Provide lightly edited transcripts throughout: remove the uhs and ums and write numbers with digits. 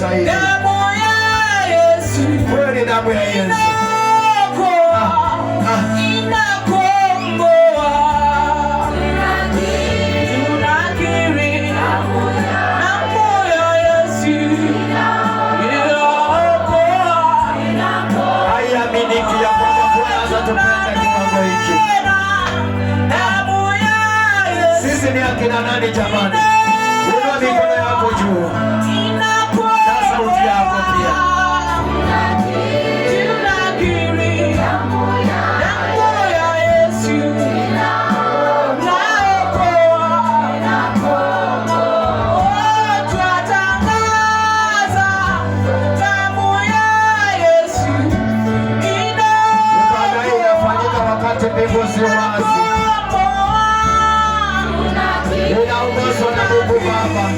zaidi. Kweli damu ya Yesu haiaminiki ya kwamba Bwana atupenda kiwango hiki. Sisi ni akina nani jamani? Inua mikono yako juu na sauti yako pia. Mbingu si wazi, inaongozwa na Mungu Baba,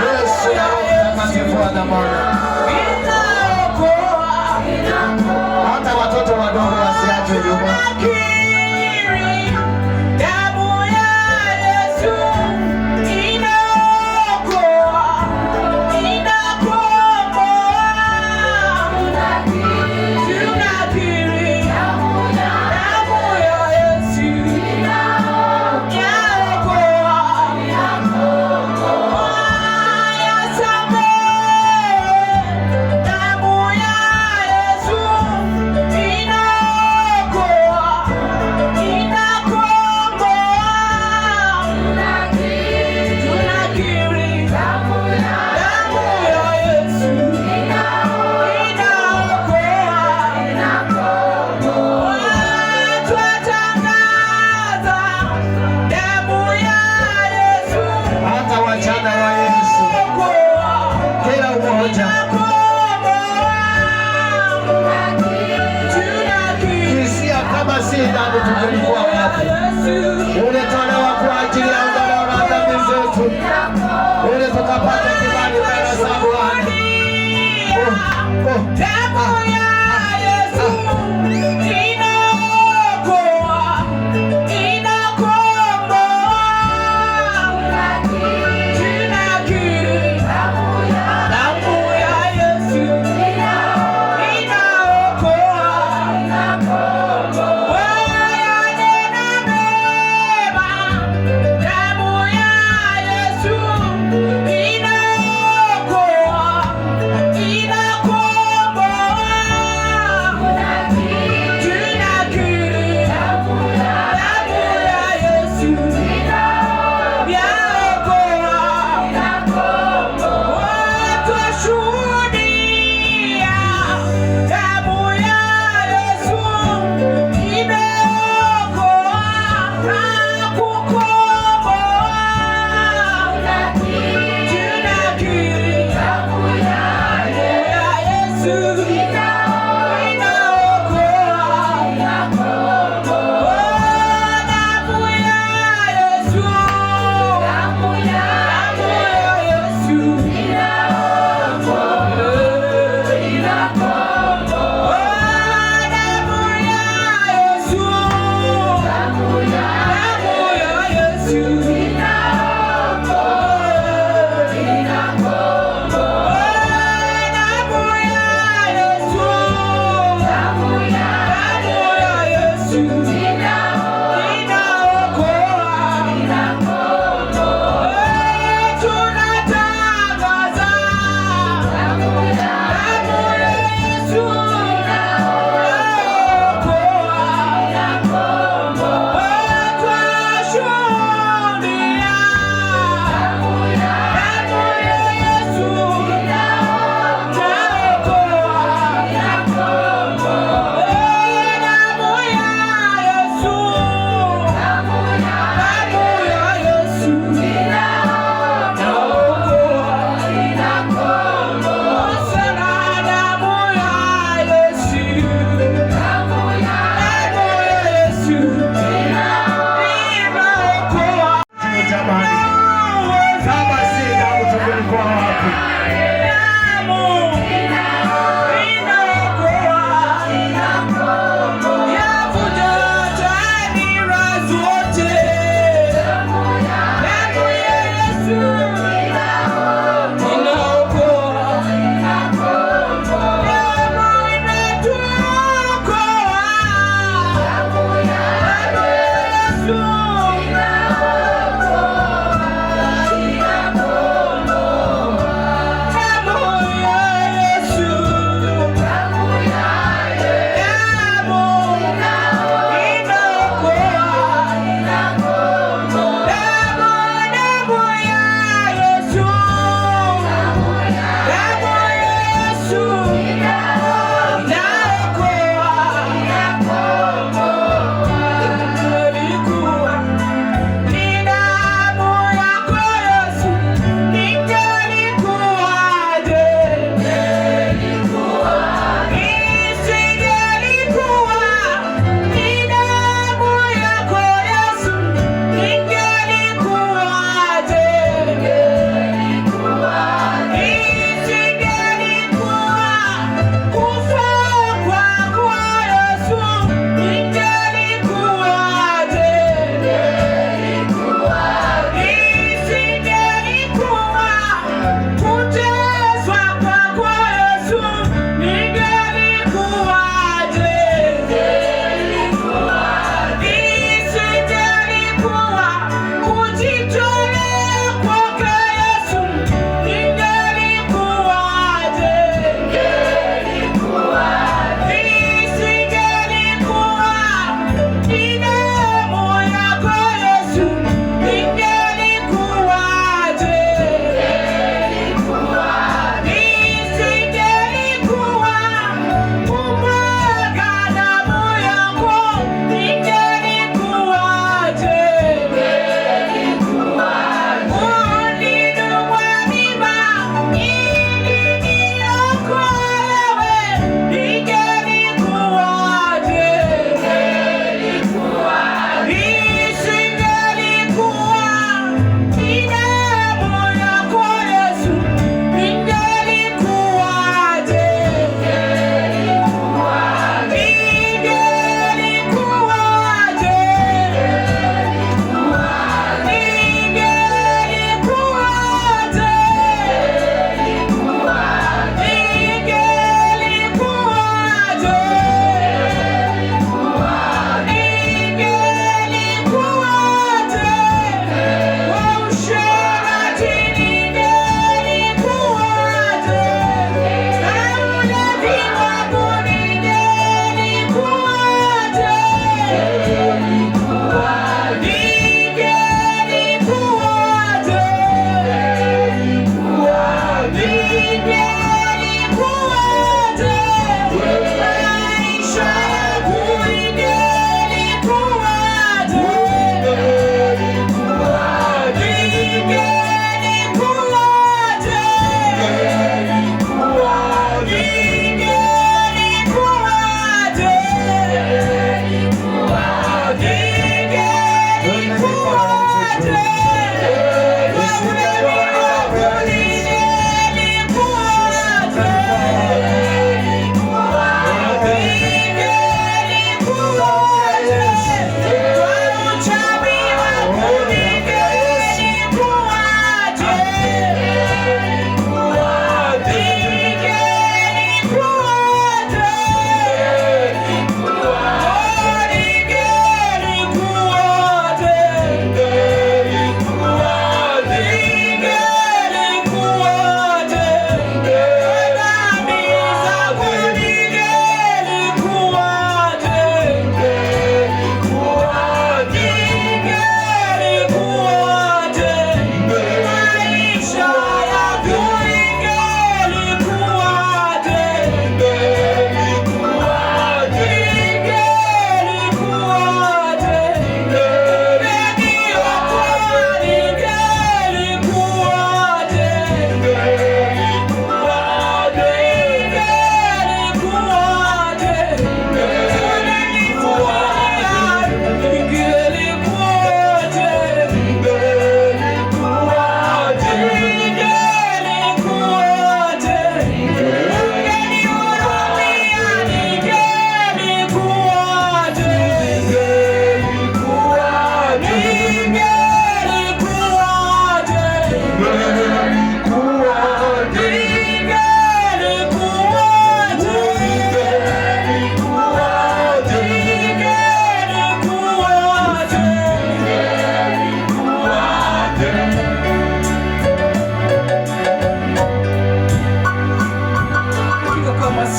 Yesu na Roho Mtakatifu wa dhamana. Hata watoto wadogo wasiachwe nyuma. Ulitolewa kwa ajili ya ondoleo la dhambi zetu, ili tukapate kibali mbele za Bwana.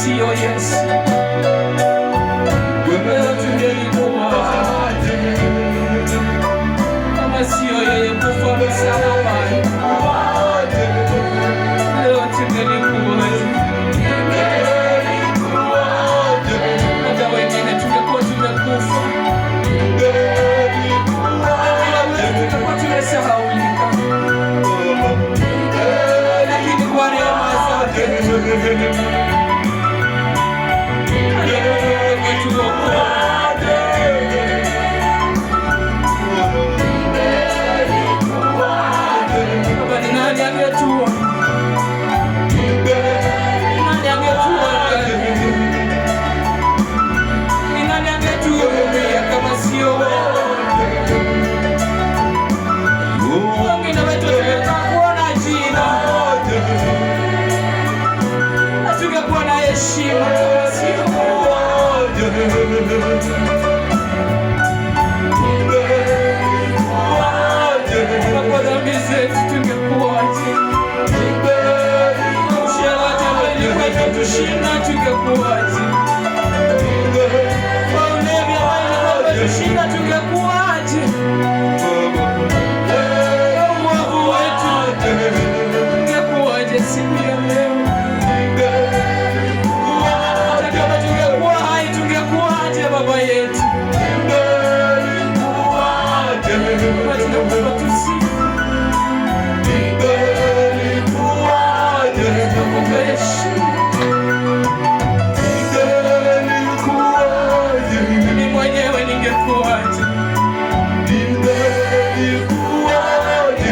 sio Yesu, leo tungelikuwaje? Kama sio yeye kufa msalabani, leo tungelikuwaje? Hata wengine tungekuwa tumekufa, tungekuwa tumesahaulika, lakini kwa neema zake kwa dhambi zetu tungekuwaje? Usherati tushinda tungekuwaje? Kwa ulevi tushinda tungekuwaje? Uovu wetu tungekuwaje siku ya leo? Hata kama tungekuwa hai tungekuwaje baba yetu? Mimi mwenyewe ningekuwaje?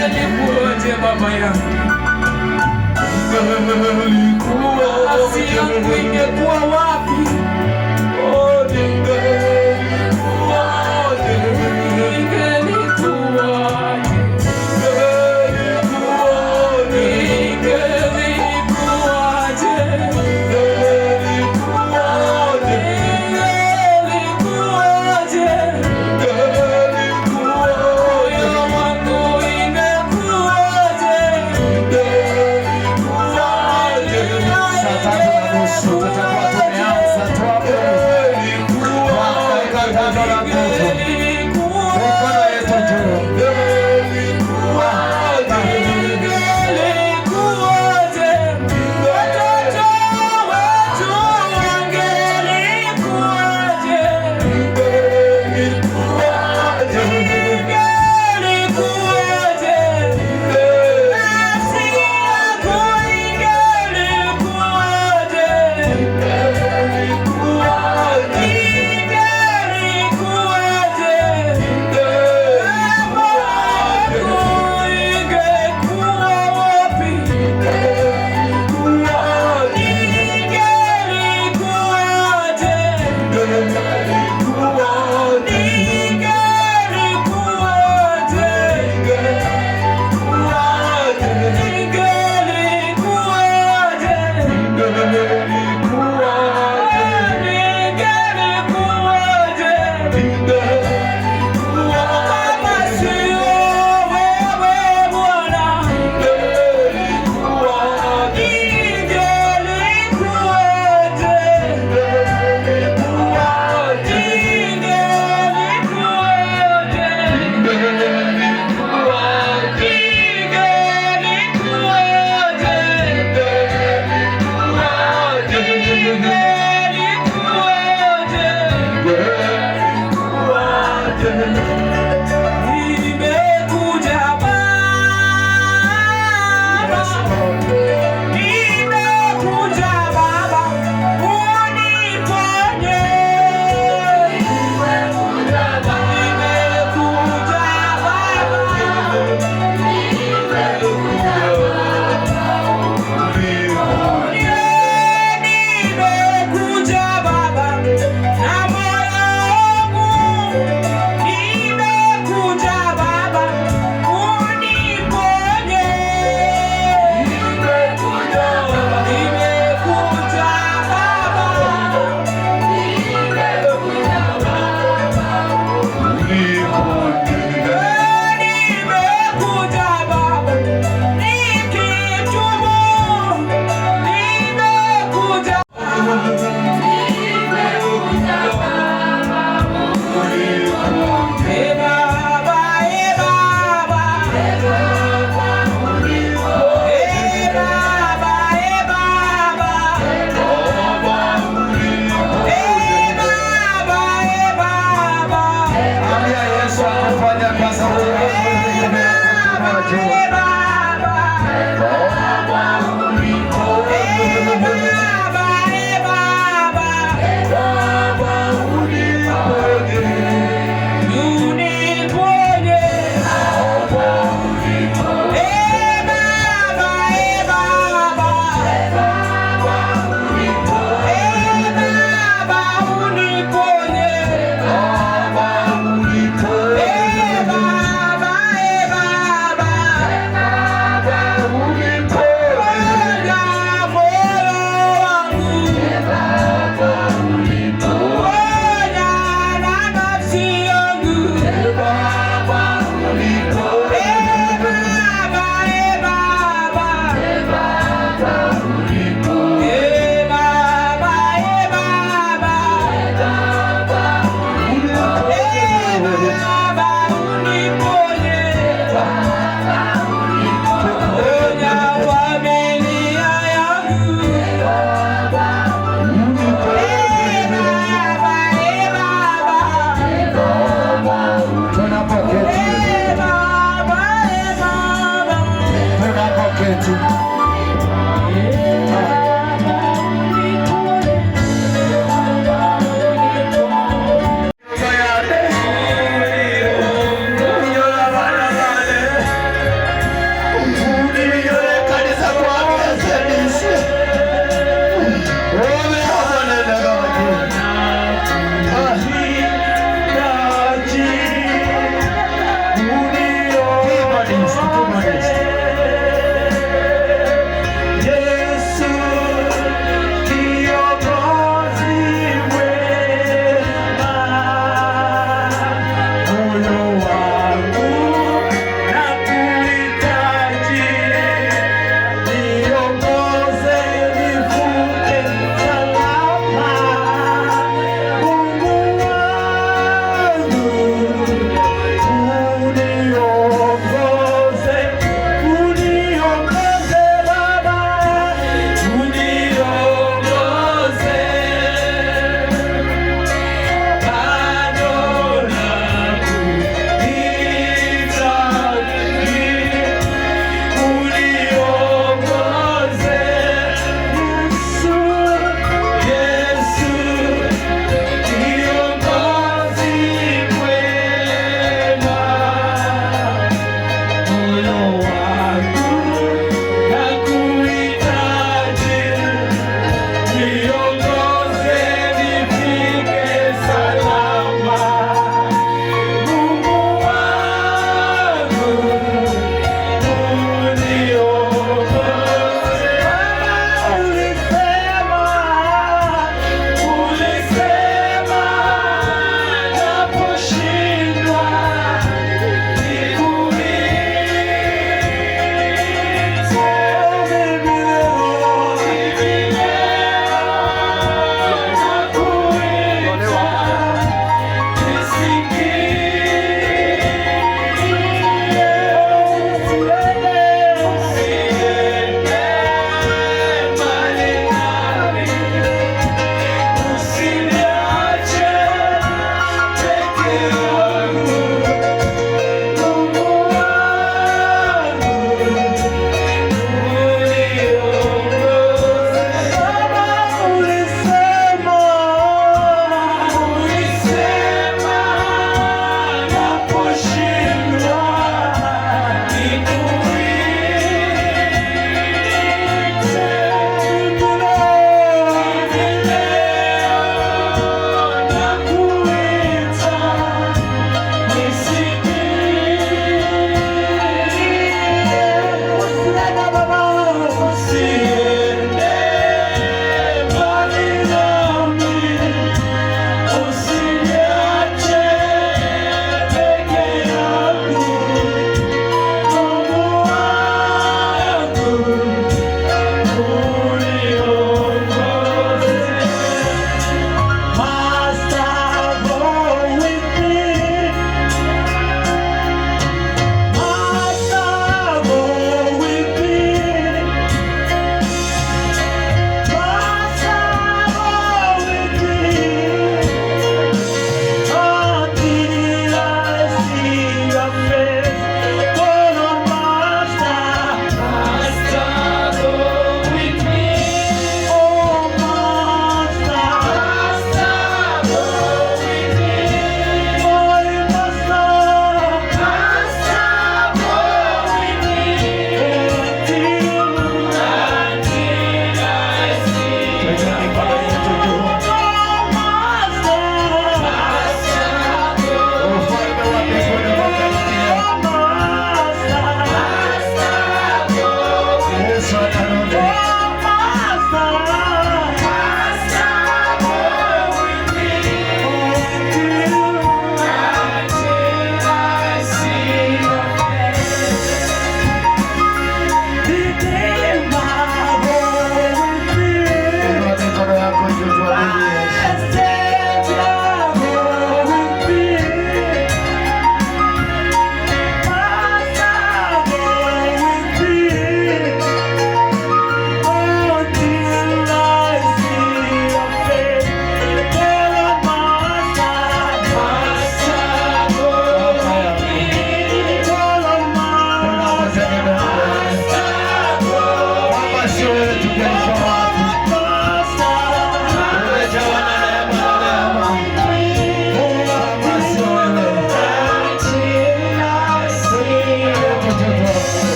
Ningekuwaje baba yangu? Nafsi yangu ingekuwa wapi?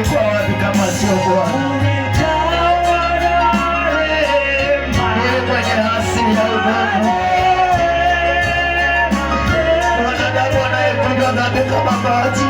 Ningekuwa wapi kama sio Bwana? Yeye mwenye asili ya udhalimu, mwanadamu anayepiga dhambi kama maji.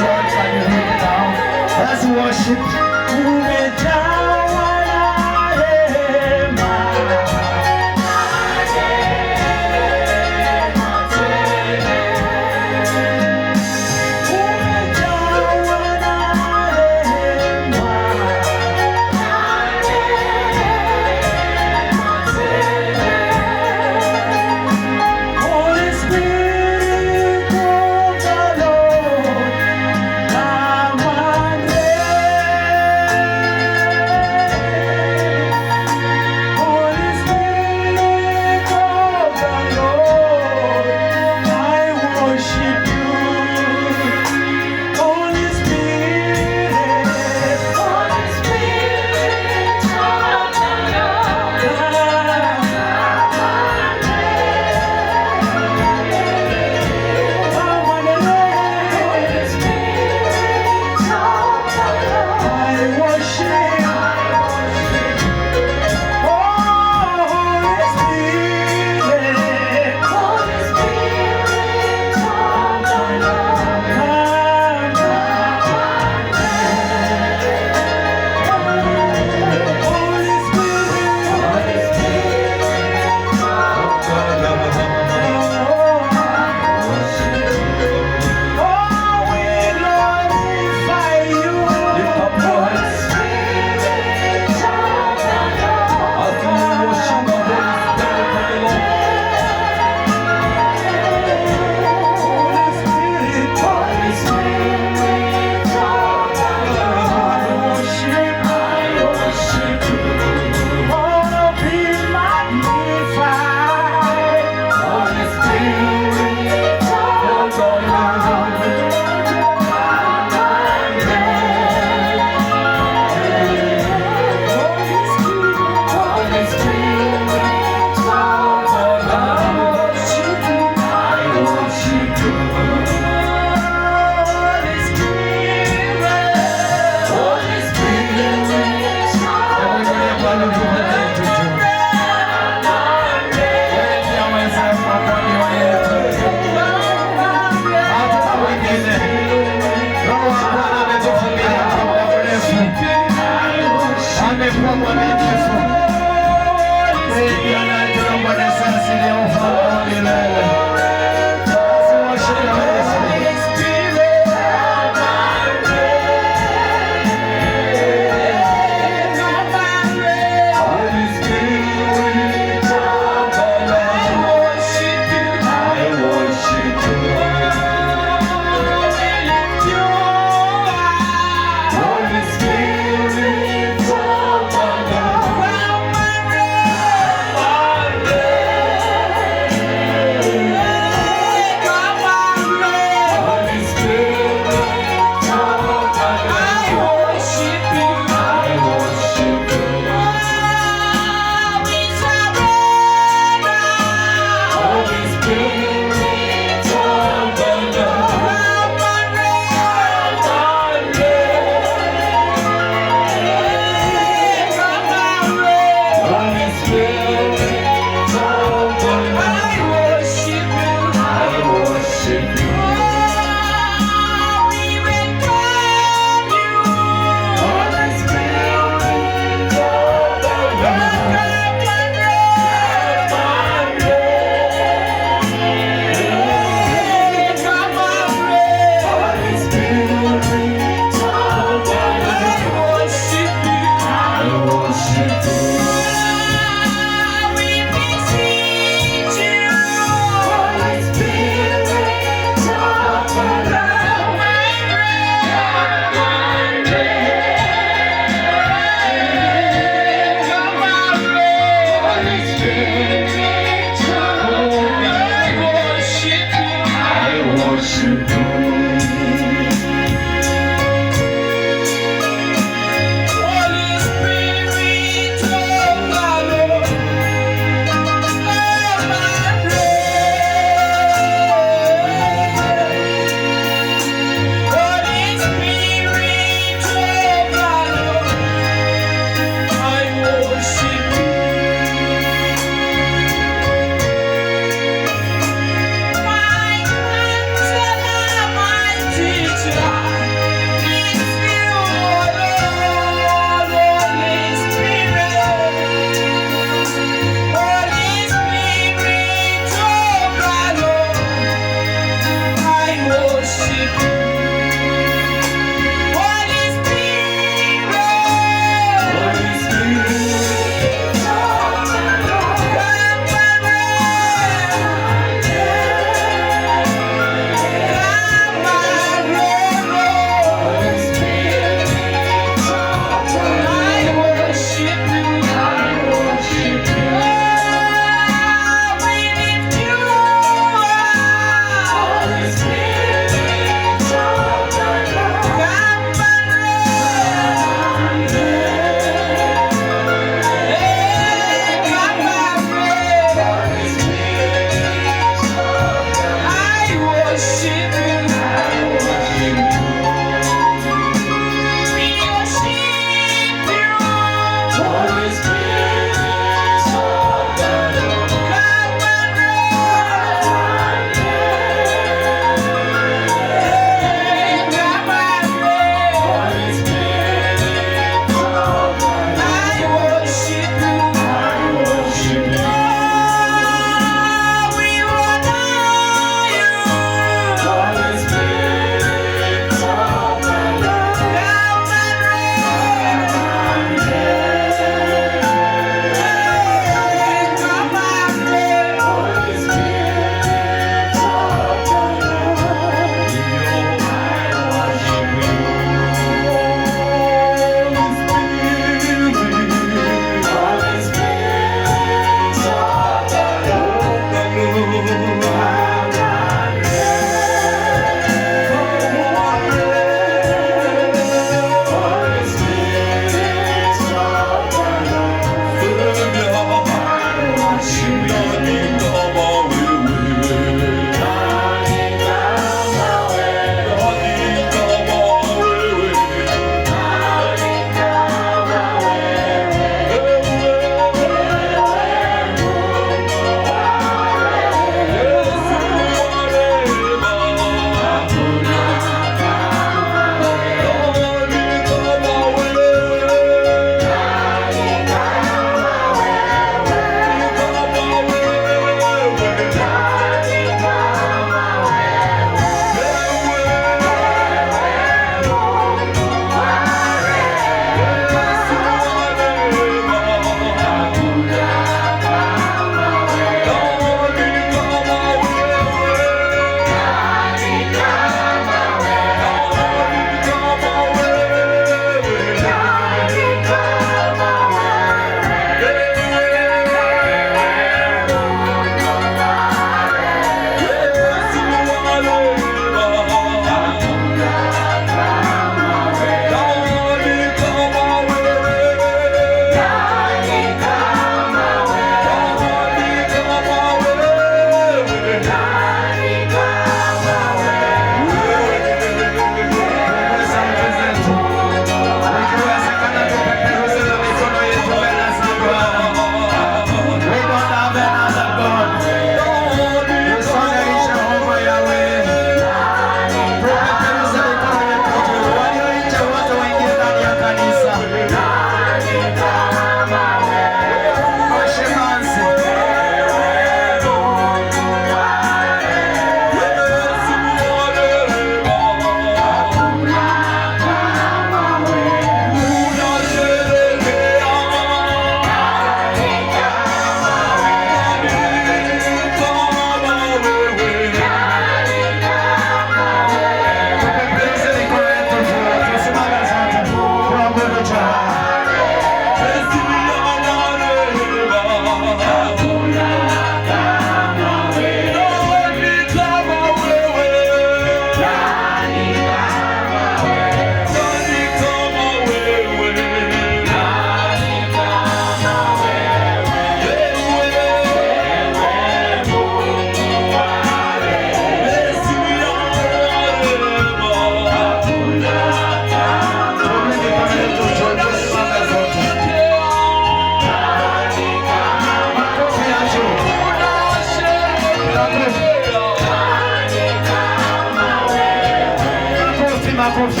makofi.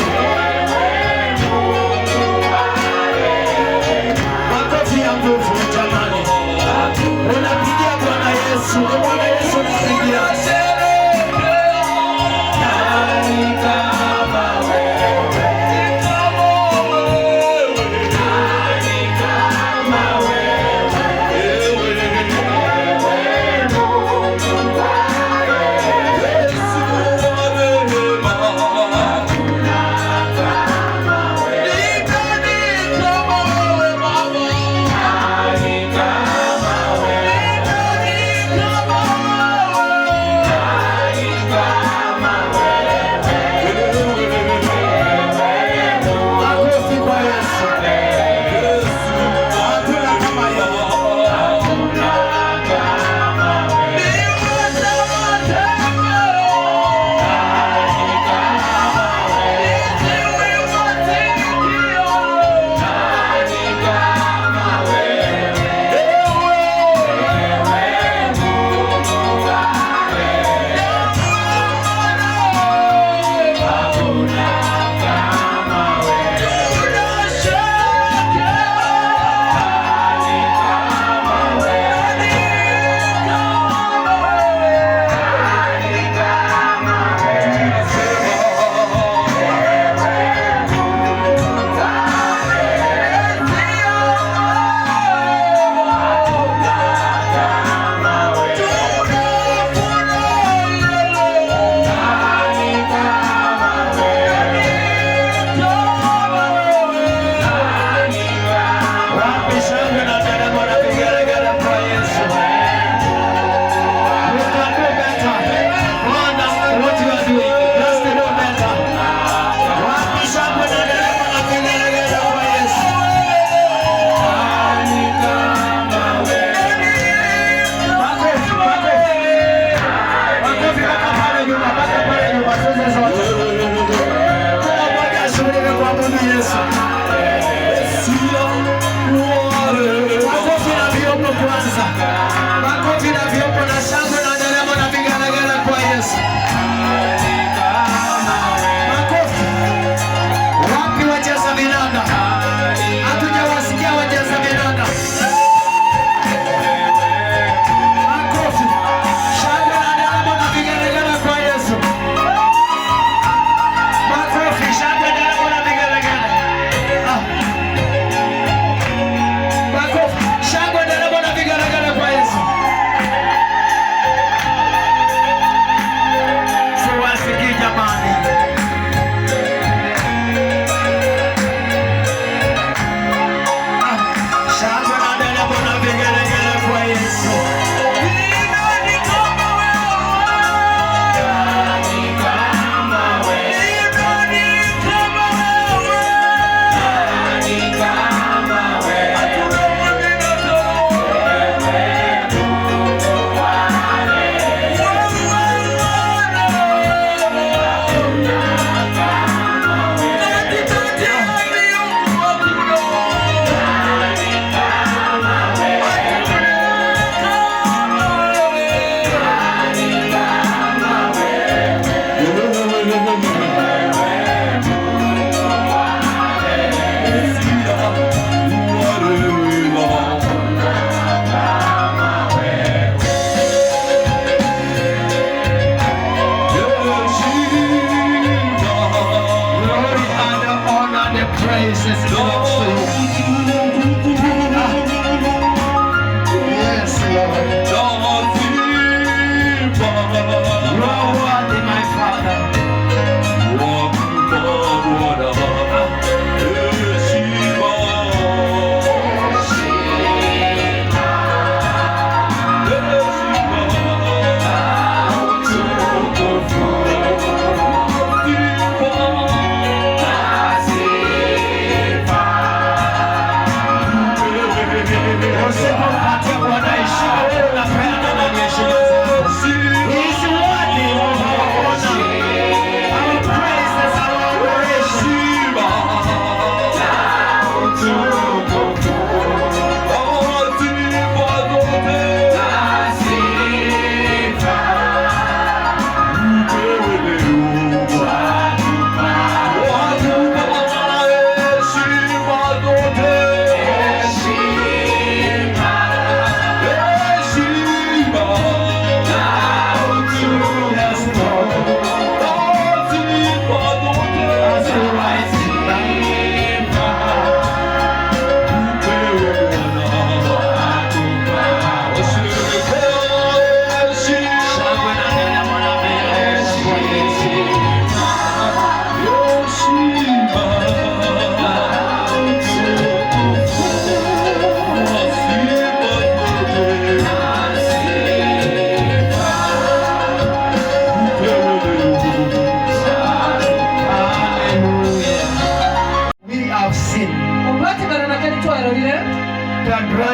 Makofi ya nguvu jamani. Unapigia Bwana Yesu. Bwana Yesu unapigia. Come on.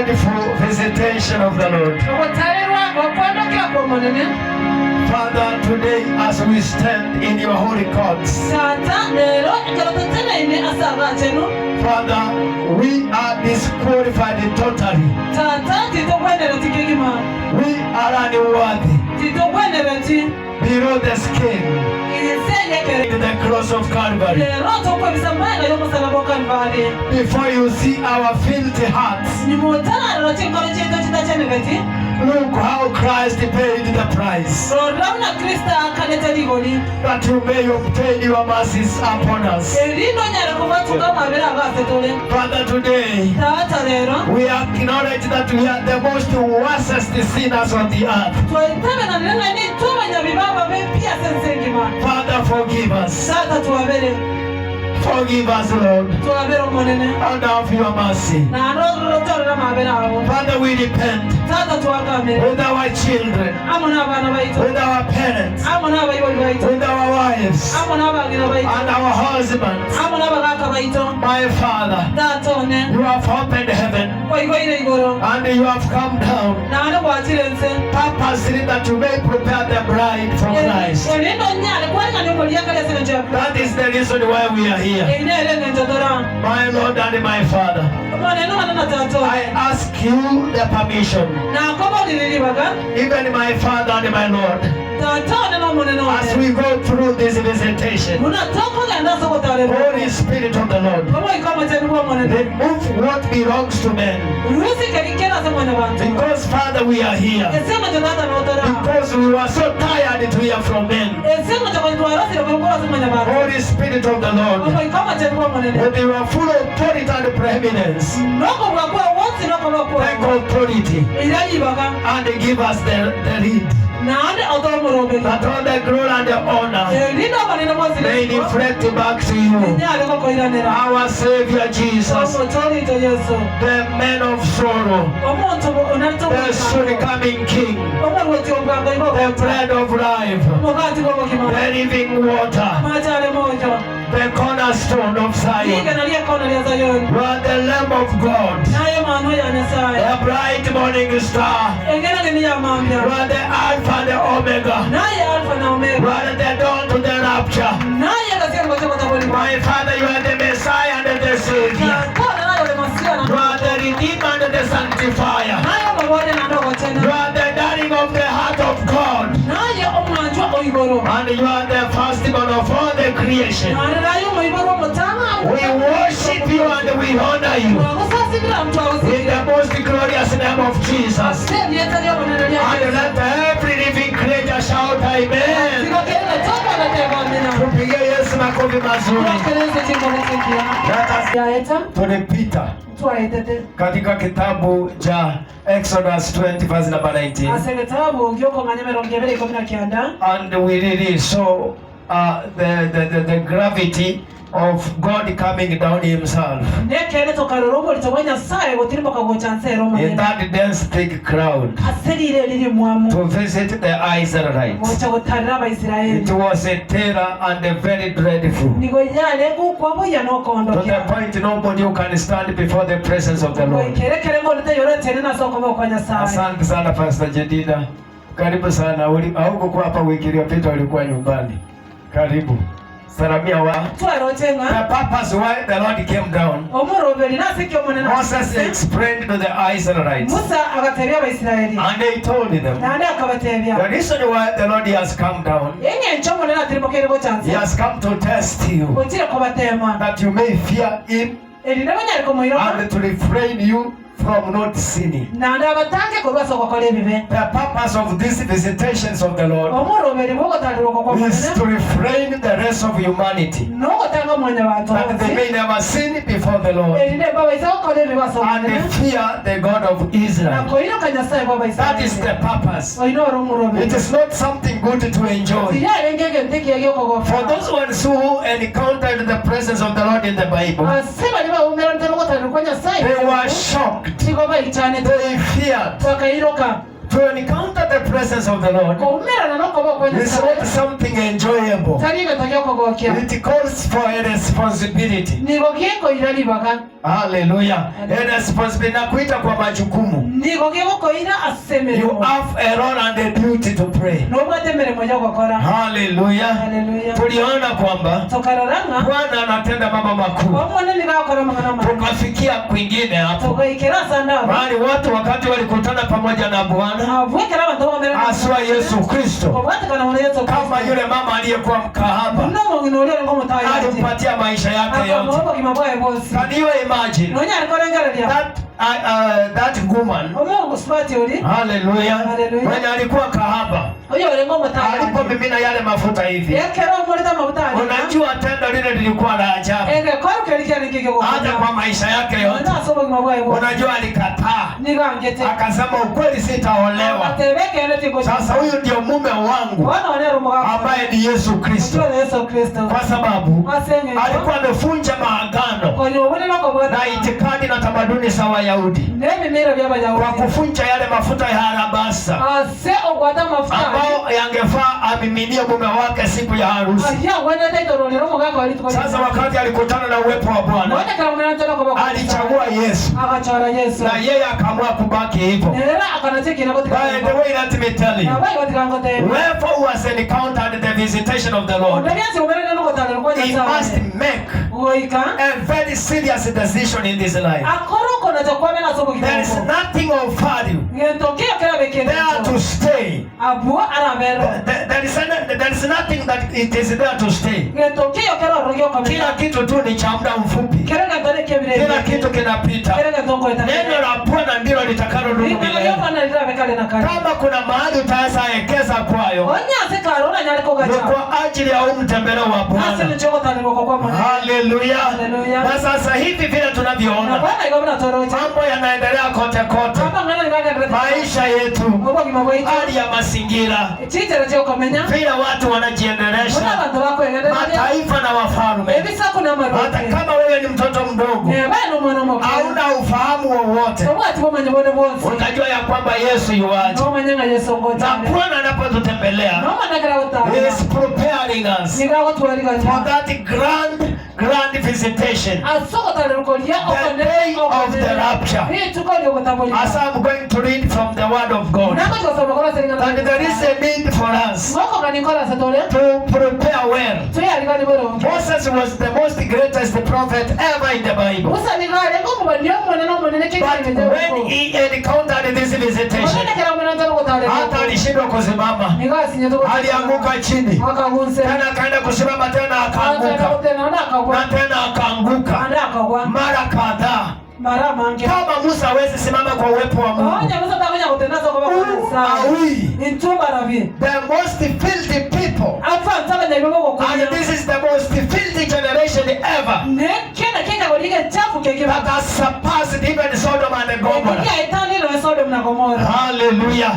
dreadful visitation of the Lord. Father, today as we stand in your holy courts, Father, we are disqualified totally. We are unworthy. Below the skin, in the cross of Calvary. Before you see our filthy hearts, look how Christ paid the price, that you may obtain your mercies upon us. Father, today we acknowledge that we are the most worst sinners on the earth. Father, forgive us. Forgive us, Lord, and of your mercy. Father, we repent with our children, with our parents, with our wives, and our husbands. My Father, you have opened heaven, and you have come down, purposely that you may prepare the bride for Christ. That is the reason why we are here. My Lord and my Father, I ask you the permission, even my Father and my Lord, as we go through this visitation, Holy Spirit of the Lord, remove what belongs to men. Because Father, we are here because we were so tired to hear from men. Holy Spirit of the Lord, with your full authority and preeminence, take authority and give us the lead. That all the glory and the honor may reflect back to you, our Savior Jesus, the man of sorrow, the soon coming King, the bread of life, the living water, the cornerstone of Zion. You are the Lamb of God, the bright morning star. You are the Alpha and the Omega. You are the dawn to the rapture. My Father, you are the Messiah and the Savior. You are the Redeemer and the Sanctifier. You are the darling of the heart of God. And you are the firstborn of all the creation. We worship you and we honor you in the most glorious name of Jesus. And let every living creature shout amen. Tupige Yesu makofi mazuri. Tulipita katika kitabu cha Exodus 20 verse number 19. And we really saw the gravity of God coming down himself in that dense big crowd to visit the Israelites. It was a terror and a very dreadful, to the point nobody who can stand before the presence of the Lord. Asante sana Pastor Jedida, karibu sana. Haukuwa hapa wiki iliyopita, ulikuwa nyumbani. Karibu. Salamia wa. The purpose why the Lord came down, Moses explained to the Israelites, and they told them the reason why the Lord has come down, he has come to test you, that you may fear him and to refrain you from not sinning. The purpose of these visitations of the Lord is to refrain the rest of humanity, that they may never sin before the Lord and fear the God of Israel. That is the purpose. It is not something good to enjoy. For those ones who encountered the presence of the Lord in the Bible, they were shocked. They feared. To encounter the presence of the Lord is not something enjoyable. It calls for a responsibility. Hallelujah. A responsibility. Nakuita kwa majukumu. You have a role and a duty to pray. Hallelujah. Tuliona kwamba Bwana anatenda mambo makuu. Tukafikia kwingine hapo. Bali watu wakati walikutana pamoja na Bwana aswa Yesu Kristo, kama yule mama aliyekuwa mkahaba alimpatia maisha yake yote. Can you imagine that woman? Hallelujah. Mwenye alikuwa kahaba alipomimina yale mafuta hivi, unajua tendo lile lilikuwa la ajabu. Hata kwa maisha yake yote, unajua alikataa, akasema ukweli sitaolewa. Sasa huyu ndio mume wangu ambaye ni Yesu Kristo, kwa sababu alikuwa amefunja maagano na itikadi na tamaduni za Wayahudi kwa kufunja yale mafuta ya alabasta ambao yangefaa amiminie mume wake siku ya harusi. Sasa wakati alikutana na uwepo wa Bwana, alichagua Yesu na yeye akaamua kubaki hivyo. By the way, let me tell you, whoever who has encountered the visitation of the Lord, he must make a very serious decision in this life. There is nothing of value there to stay. There is nothing that it is there to stay. Kila kitu tu ni cha muda mfupi. Kila kitu kinapita. Neno la Bwana ndilo litakalo dumu milele. Kama kuna mahali utaweza ekeza kwayo, ni kwa ajili ya umtembeleo wa Bwana. Hallelujah. Na sasa hivi vile tunavyoona mambo yanaendelea kote kote, maisha yetu, hali ya mazingira, vile watu wanajiendelesha, mataifa na wafalme. Hata kama wewe ni mtoto mdogo, hauna ufahamu wowote, utajua ya kwamba Yesu yuaje. Na Bwana anapotutembelea, He is preparing us for that grand visitation, the day of the rapture. As I'm going to read from the word of God, and there is a need for us to prepare well. Moses was the most greatest prophet ever in the Bible. But when he encountered this visitation, hata alishindwa kusimama, alianguka chini, tena akaenda kusimama, tena akaanguka, na tena akaanguka mara kadhaa. Kama Musa hawezi simama kwa uwepo wa Mungu, the most filthy people, and this is the most filthy generation ever, that has surpassed even Sodom and Gomorrah. Hallelujah.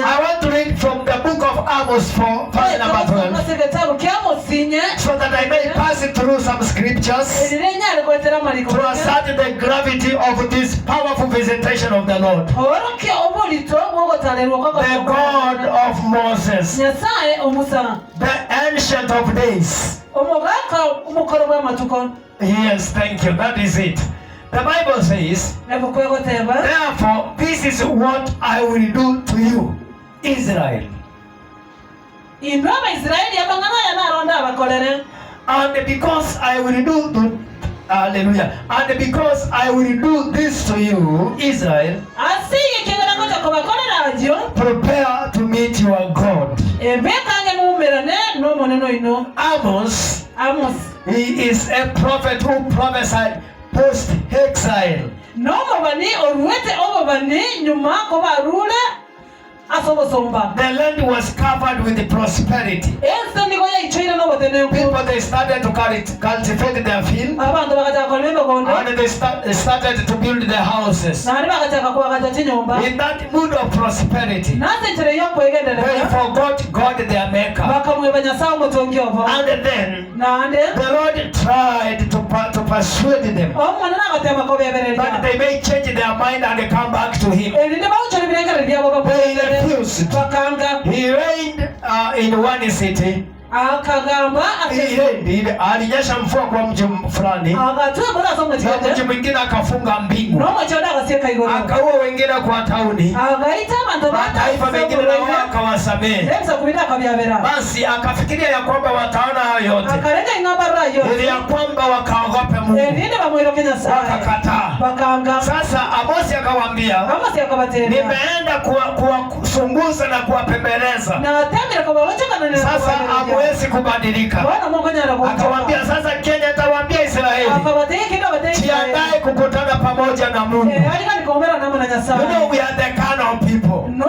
I want to read from the book of Amos 4, verse number 12, so that I may pass it through some scriptures to assert the gravity of this powerful visitation of the Lord, the God of Moses, the Ancient of Days. Yes, thank you. That is it. The Bible says, therefore, this is what I will do to you, Israel. And because I will do hallelujah. And because I will do this to you, Israel, prepare to meet your God. Amos, he is a prophet who prophesied post-exile. The land was covered with prosperity. People, they started to cultivate their field, and they started to build their houses. In that mood of prosperity, they forgot God their maker. And then the Lord tried to persuade them that they may change their mind and come back to Him. They refused. He reigned in one city. Alinyesha mvua kwa mji fulani, na mji mwingine akafunga mbingu, akaua wengine kwa tauni, mataifa mengine na wao akawasamehe. Basi akafikiria ya kwamba wataona hayo yote, ili ya kwamba wakaogope Mungu, wakakataa. Sasa Amosi akawaambia, nimeenda kuwasunguza na kuwapembeleza, sasa hamwezi kubadilika. Akawaambia sasa Kenya atawaambia Israeli, jiandae kukutana pamoja na Mungu. You know we are the kind of people, and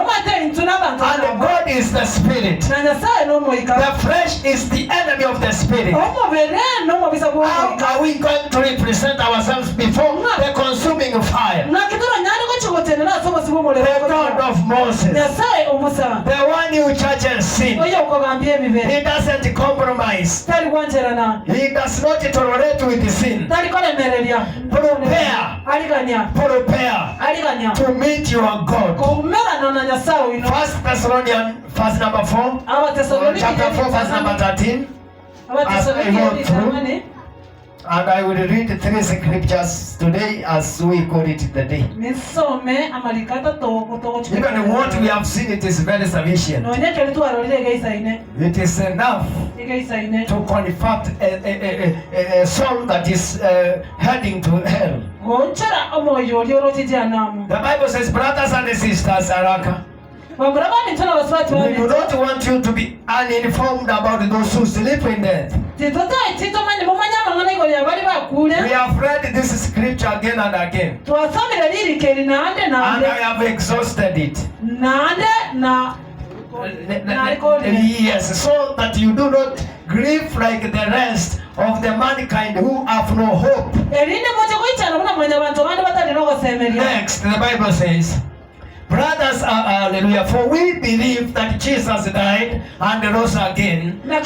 God is the spirit. The flesh is the enemy of the spirit. How are we going to represent ourselves before the consuming fire? The God of Moses, the one who judges sin. He doesn't compromise. He does not tolerate with sin. Prepare to meet your God. 1 Thessalonians verse number 4, chapter 4 verse number 13. As I go through, and I will read 3 scriptures today as we call it the day. Even what we have seen, it is very sufficient. It is enough to convert a soul that is heading to hell. The Bible says, brothers and sisters, Araka, we do not want you to be uninformed about those who sleep in death. We have read this scripture again and again, and I have exhausted it. Yes, so that you do not grieve like the rest of the mankind who have no hope. Next, the Bible says, brothers, hallelujah, for we believe that Jesus died and rose again. And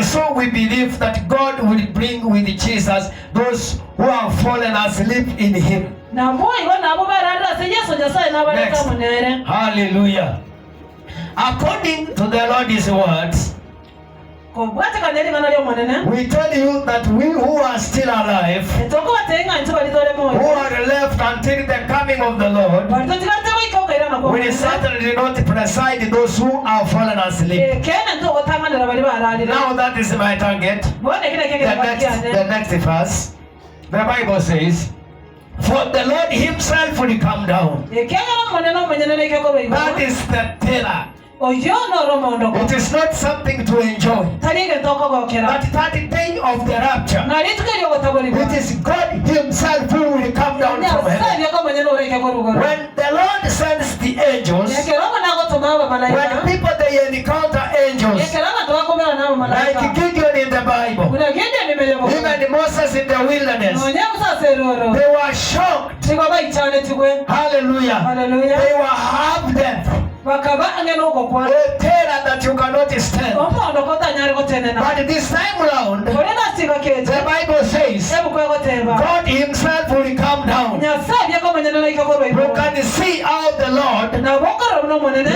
so we believe that God will bring with Jesus those who have fallen asleep in him. Next. Hallelujah. According to the Lord's words, we tell you that we who are still alive, who are left until the coming of the Lord, will certainly not precede those who are fallen asleep. Now that is my target. The next verse, the Bible says, for the Lord himself will come down. That is the terror. It is not something to enjoy. But that day of the rapture, it is God himself who will come down from heaven. When the Lord sends the angels, when people they encounter angels, like Gideon in the Bible, even Moses in the wilderness, they were shocked. Hallelujah. They were half dead. A terror that you cannot stand. But this time around, the Bible says, God himself will come down. You can see how the Lord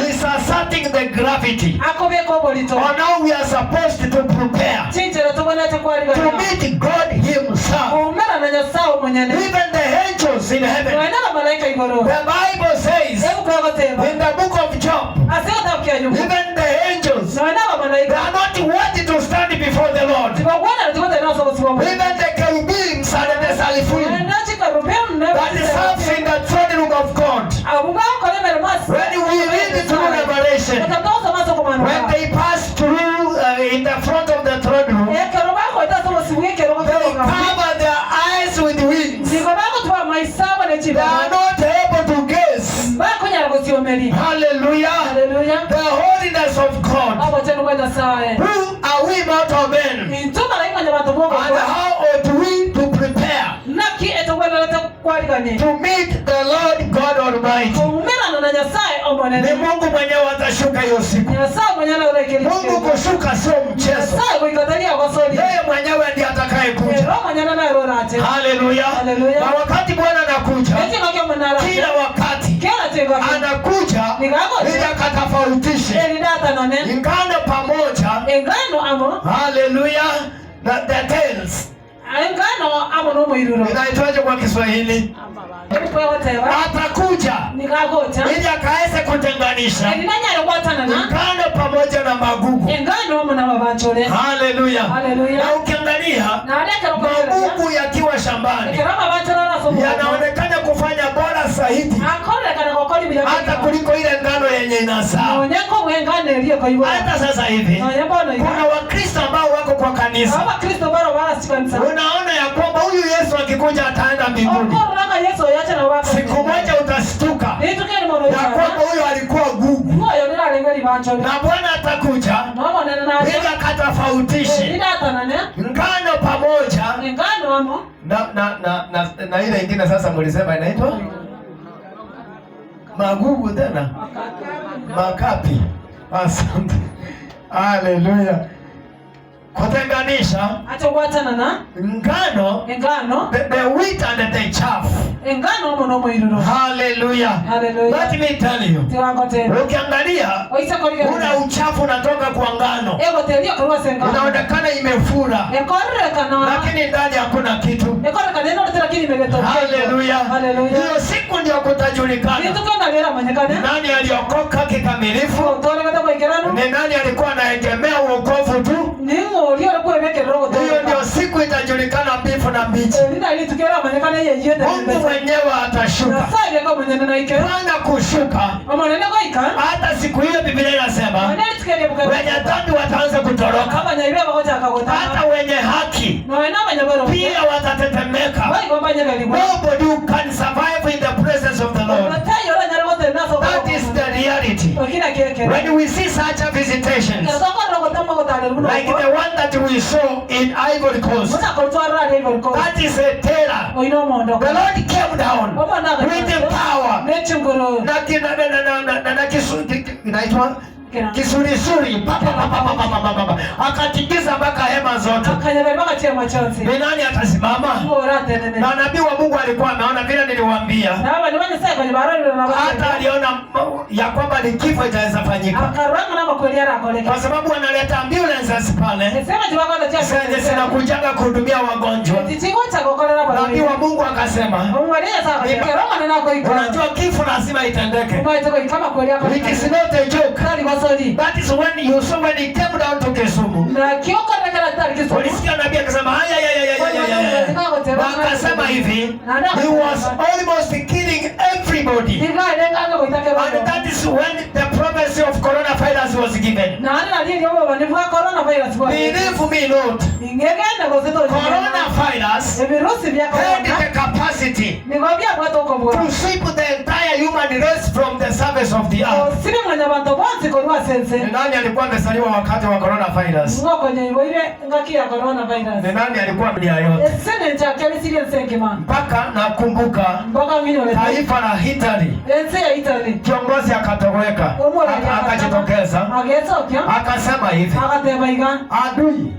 is asserting the gravity on how we are supposed to prepare to meet God himself. Even the angels in heaven, the Bible says in the book of Job, even the angels, they are not worthy to stand before the Lord. Even the cherubims and the seraphim that serves in the throne room of God. When we read through Revelation, when they pass through in the front of the throne room, they cover their eyes with wings. They are not able to gaze. Hallelujah. The holiness of God. Who are we mortal men? And how ought we to prepare to meet the Lord God Almighty? Ni Mungu mwenyewe atashuka hiyo siku. Mungu kushuka sio mchezo. Yeye mwenyewe ndiye atakayekuja. Hallelujah. Na wakati Bwana anakuja, kila wakati anakuja ili akatofautishe ngano pamoja. Hallelujah. The tails. Inaitwaje kwa Kiswahili? Atakuja ili akaweze kutenganisha ngano pamoja na magugu. Haleluya. Na ukiangalia magugu yakiwa shambani yanaonekana kufanya bora zaidi hata kuliko ile ngano yenye inazaa. Hata sasa hivi kuna Wakristo ambao wako kwa kanisa, unaona ya kwamba huyu Yesu akikuja ataenda mbinguni. Siku moja utastuka ya kwamba huyu alikuwa gugu, na Bwana atakuja ili akatofautishe ngano pamoja na ile ingine. Sasa mlisema inaitwa magugu tena makapi. Asante. Haleluya. Kutenganisha ngano, the wheat and the chaff. Hallelujah. Let me tell you, ukiangalia kuna uchafu unatoka kwa ngano, inaonekana imefura, lakini ndani hakuna kitu. Hallelujah. Hiyo siku ndio kutajulikana nani aliokoka kikamilifu, ni nani alikuwa anaegemea wokovu tu. Hiyo ndio siku itajulikana mbivu na mbichi. Mungu mwenyewe atashuka. Bwana kushuka. Hata siku hiyo Biblia inasema wenye dhambi wataanza kutoroka, hata wenye haki pia watatetemeka. Nobody can survive in the presence of the Lord. That is the reality. When we see such a visitations like the one that we saw in Ivory Coast, that is a terror. The Lord came down with the power. Kisurisuri akatikisa mpaka hema zote. Ni nani atasimama? Na nabii wa Mungu alikuwa ameona vile niliwaambia. Hata aliona ya kwamba ni kifo itaweza fanyika, kwa sababu analeta ambulances pale zenye zinakujaga kuhudumia wagonjwa. Nabii wa Mungu akasema, unajua kifo lazima itendeke. It is not a joke. That is when you saw when he came down to Kisumu. Ulisikia nabii akasema haya. Akasema hivi, he was almost killing everybody. And that is when the prophecy of coronavirus was given. Believe me not, coronavirus had the capacity to sweep the entire human race from the surface of the earth. Nani alikuwa amesaliwa wakati wa coronavirus? Nani alikuwa dunia yote? Mpaka nakumbuka taifa la Italy, kiongozi akatoweka, akajitokeza akasema hivi, adui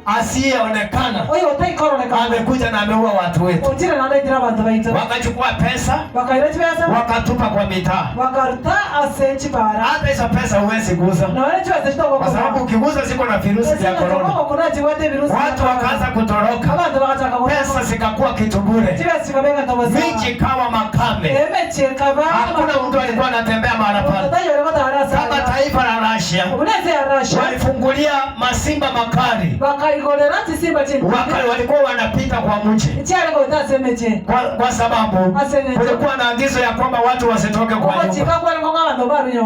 asiyeonekana amekuja na ameua watu wetu. Wakachukua pesa wakatupa kwa mitaa. Hata hizo pesa huwezi guza, kwa sababu ukiguza ziko na virusi vya corona. Watu wakaanza kutoroka, pesa zikakuwa kitu bure, miji kawa makame, hakuna mtu alikuwa anatembea mahali pale. Kama taifa la Russia walifungulia masimba makali, walikuwa wanapita kwa mji, kwa sababu kulikuwa na agizo ya kwamba watu wasitoke kwa nyumba.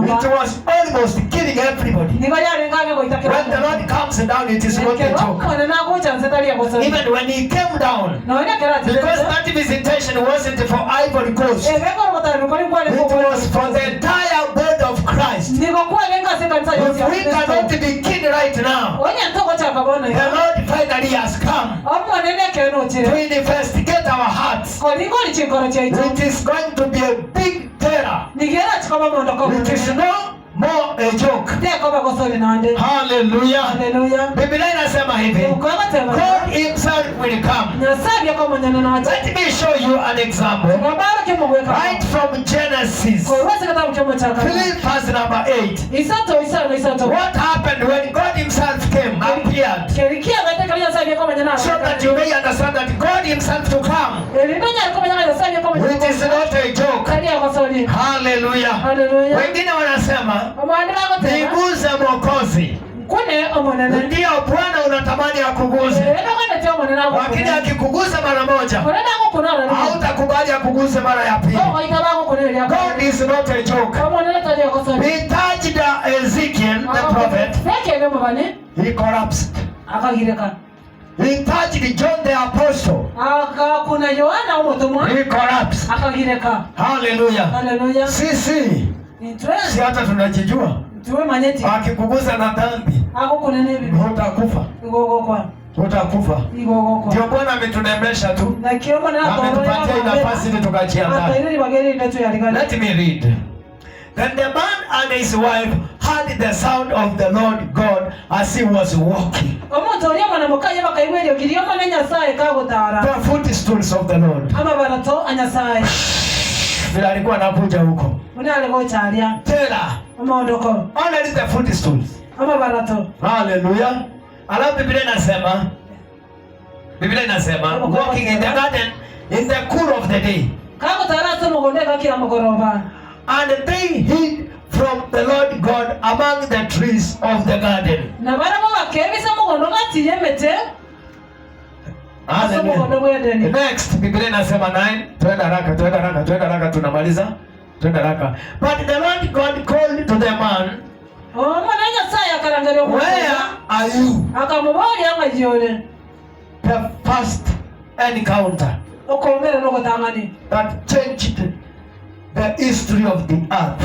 It was almost killing everybody. When the Lord comes down, it is not a joke. Even when he came down, because that visitation wasn't for Ivory Coast, it was for the entire body of Christ. If we cannot be king right now, the Lord finally has come to investigate our hearts. It is going to be a big terror. It is no more a joke. Hallelujah. Biblia inasema hivi, God himself will come. Let me show you an example right from Genesis. Genesis 3 verse number 8. What happened when God himself came, appeared? So that you may understand that God himself to come, which is not a joke. Hallelujah. Wengine wanasema niguze Mwokozi. Ndio Bwana unatamani akuguze, lakini akikuguza mara moja hautakubali akuguze mara ya pili. God is not a joke. He touched Ezekiel the prophet, he collapsed. He touched John the apostle, he collapsed. Hallelujah. Sisi si hata tunajijua, akikuguza na dhambi utakufa. Ndio Bwana ametunemesha tu, ametupatia nafasi ili tukajiandaa. Let me read. Then the man and his wife heard the sound of the Lord God as he was walking. The footstools of the Lord. Vile alikuwa anakuja huko. Tena. Only the footstools. Hallelujah. Alafu Biblia inasema walking in the garden in the cool of the day. And they hid from the Lord God among the trees of the garden. Next, Biblia inasema 9. Twenda haraka tunamaliza. But the Lord God called to the man, where are you? The first encounter that changed the history of the earth,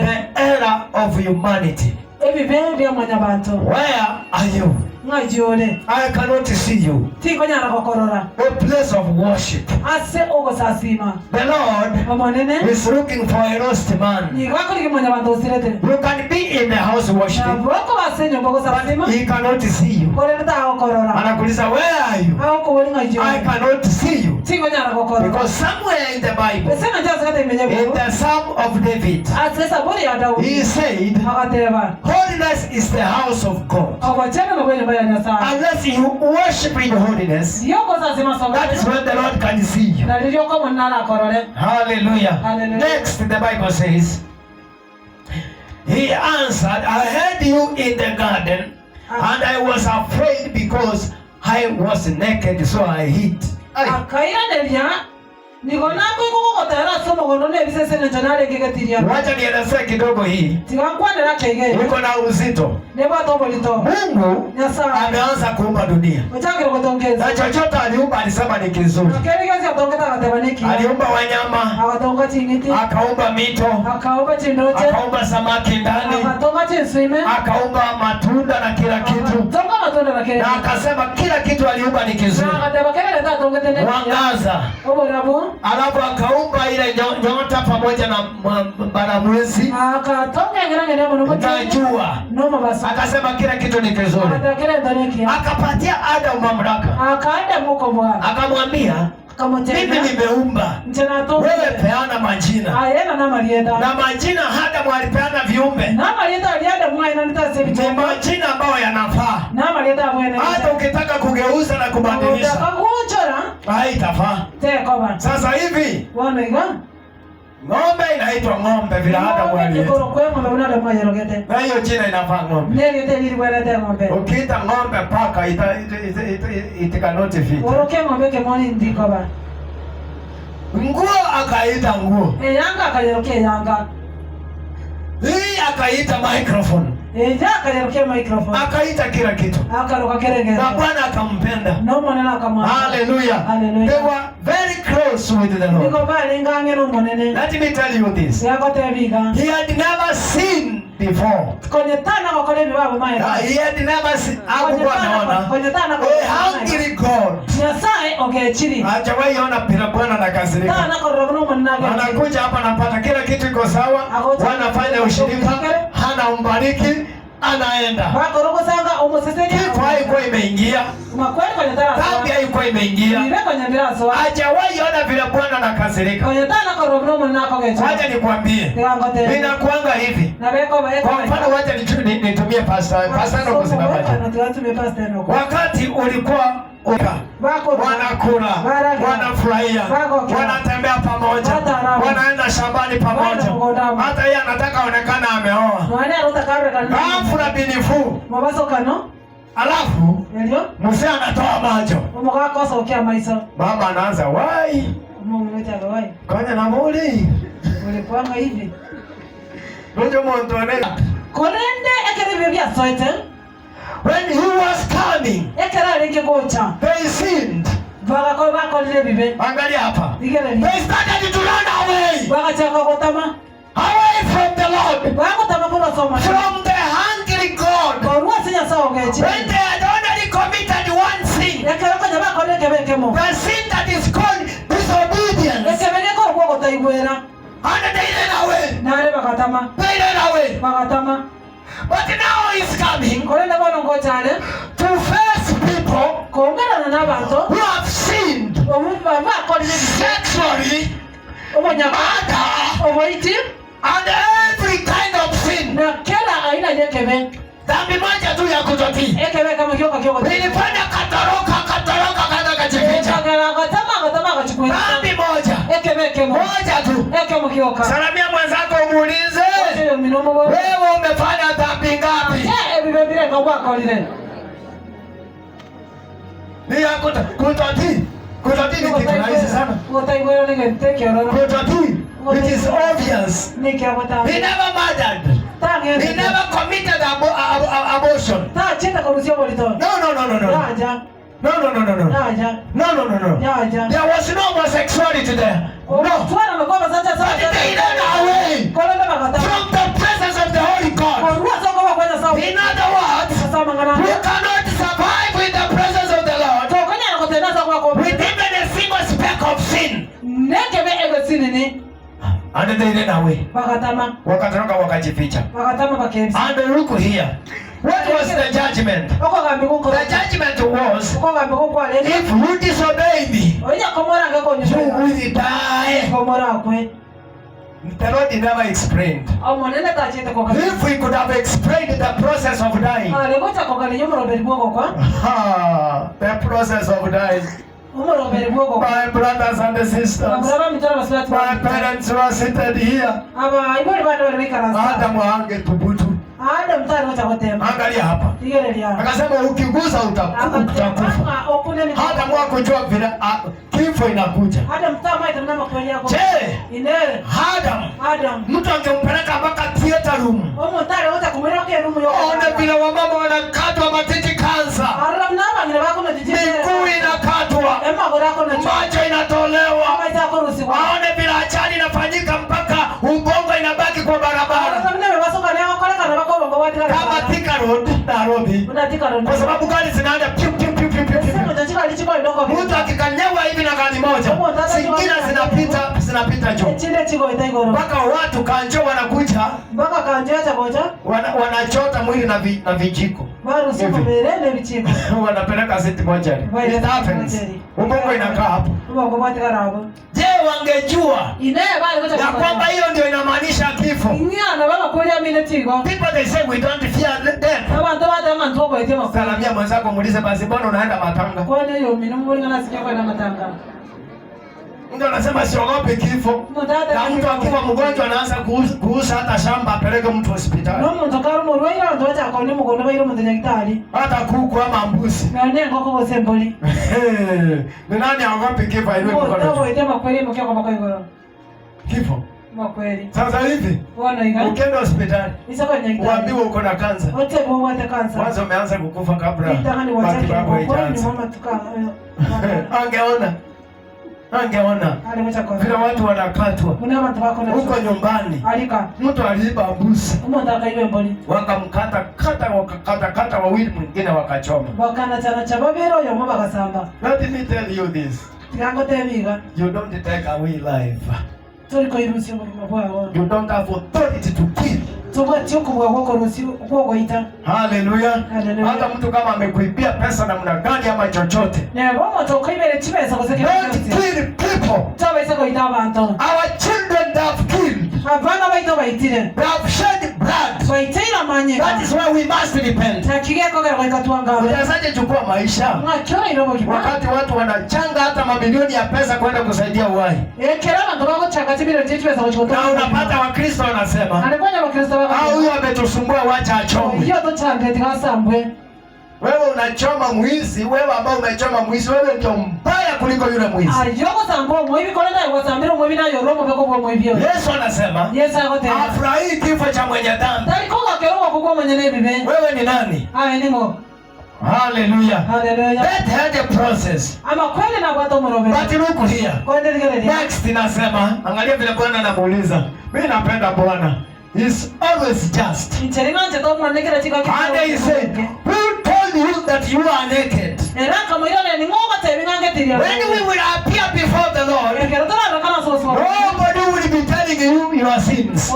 the era of humanity. Where are you? I cannot see you. A place of worship. The Lord is looking for a lost man. You can be in the house worshiping, but he cannot see you. Anakuuliza, where are you? I cannot see you. Because somewhere in the Bible, in the Psalm of David, he said, holiness is the house of God. Unless you worship in holiness, that is when the Lord can see you. Hallelujah. Next, the Bible says, he answered, I heard you in the garden, and I was afraid because I was naked, so I hid. Wacha nielezee kidogo hii. Uko na uzito. Mungu ameanza kuumba dunia. Na chochote aliumba alisema ni kizuri. Aliumba wanyama, akaumba mito, akaumba samaki ndani, akaumba matunda na kila kitu. Na akasema kila kitu aliumba ni kizuri. Mwangaza. Alafu akaumba ile nyota pamoja na baramwezi. Jua. Akasema kila kitu ni kizuri. Akapatia Adamu mamlaka. Akamwambia, mimi nimeumba, wewe peana majina. Na majina Adamu alipeana viumbe, ni majina ambayo yanafaa. Hata ukitaka kugeuza na kubadilisha haitafaa. Sasa hivi ng'ombe inaitwa ng'ombe vile Adamu aliita. Na hiyo jina inafaa ng'ombe. Ukiita ng'ombe paka it cannot fit. Nguo akaita nguo. Hii akaita microphone. Akaita kila kitu. Na Bwana akampenda. Hallelujah. They were very close with the Lord. Let me tell you this. He had never seen before. He had never seen. A hungry God. Hajawahi ona bila Bwana na kasirika. Anakuja hapa anapata kila kitu iko sawa. Wanafanya ushirika, hana umbariki, anaenda. Bakorogosanga omuseseni. Kifo haikuwa imeingia. Makweli kwenye taraso. Dhambi haikuwa imeingia. Ile kwenye taraso. Hajawahi ona vile Bwana anakasirika. Kwenye tana korobno mnako gecho. Wacha nikwambie. Ninakuanga hivi. Kwa mfano wacha nitumie pastor na kusimama. Wakati ulikuwa wanakula, wanafurahia, wanatembea pamoja, wanaenda shambani pamoja. Hata yeye anataka aonekana ameoa. Ghafla binifu. Alafu mzee anatoa macho. Mama anaanza wai. Kanya na muli. Ulipanga hivi. Ndio mtu anaenda. Kolende ekere bibia soite. When he was coming, they sinned. Angalia hapa. They started to run away. Away from the Lord. From the hungry God. When they had already committed one sin. The sin that is called disobedience. And they ran away. They ran away. But now he's coming to face people who have sinned sexually, murder, and every kind of sin. Dhambi moja tu ya kutotii ilifanya katoroka kajificha. Dhambi moja tu. Salamia mwenzako umuulize, wewe umefanya dhambi ngapi? Ni ya kutotii. Kutotii ni kitu rahisi sana. Kutotii, it is obvious. He never murdered. He never committed abortion. No. There was no homosexuality there. No. But they ran away from the presence of the Holy God. In other words, you cannot survive with the presence of the Lord with even a single speck of sin. And they ran away. Wakatoroka wakajificha. And look here. What was the judgment? The judgment was, if you disobey me, you will die. The Lord never explained. If we could have explained the process of dying. The process of dying. My brothers and sisters, my parents were seated here. Adamu angetubutu. Angalia hapa. Akasema ukigusa utakufa. Adamu hakujua vile kifo inakuja. Je, Adam mtu angempeleka mpaka theater room. Ona vile wamama wanakatwa matiti kansa. Miguu inakatwa. Macho inatolewa. Waone vile ajali inafanyika mpaka ubongo inabaki kwa barabara. Kama Thika Road, Nairobi. Kwa sababu gari zinaenda piu piu piu piu piu. Mtu akikanyawa hivi na gari moja, zingine zinapita juu. Mpaka watu kanjo wanakuja. Wanachota mwili na vijiko. Wanapeleka siti moja. It happens. Ubongo inakaa hapo. Je, wangejua ya kwamba hiyo ndio inamaanisha kifo? People they say we don't fear death. Salamia mwenzako muulize basi mbona unaenda matanga? Mtu anasema siogopi kifo. Na mtu akiwa mgonjwa anaanza kuuza hata shamba apeleke mtu hospitali. Hata kuku ama mbuzi. Ni nani aogopi kifo ile mkono? Kifo. Sasa hivi ukienda hospitali uambiwe uko na kansa. Kwanza umeanza kukufa kabla matibabu haijaanza. Angeona vile watu wanakatwa huko nyumbani. Mtu aliiba mbuzi wakamkata wawili, mwingine wakachoma. Let me tell you this, you don't take away life. You don't have authority to kill. Hallelujah. Hata mtu kama amekuibia pesa namna gani ama chochote. Don't kill people. Our children they have killed. They have shed blood. That is why we must repent. Utasaje chukua maisha wakati watu wanachanga hata mamilioni ya pesa kwenda kusaidia uhai. Na unapata Wakristo wanasema huyu ametusumbua, wacha achomwe. Wewe unachoma mwizi, wewe ambao unachoma mwizi, wewe ndio mbaya kuliko yule mwizi. Yesu anasema afurahi kifo cha mwenye dhambi. Wewe ni nani? Hallelujah. That had a process. But look here. Next inasema, angalia vile Bwana anamuuliza. Mimi napenda Bwana. He's always just. And he said, who told you that you are naked? When we will appear before the Lord, nobody will be telling you your sins. You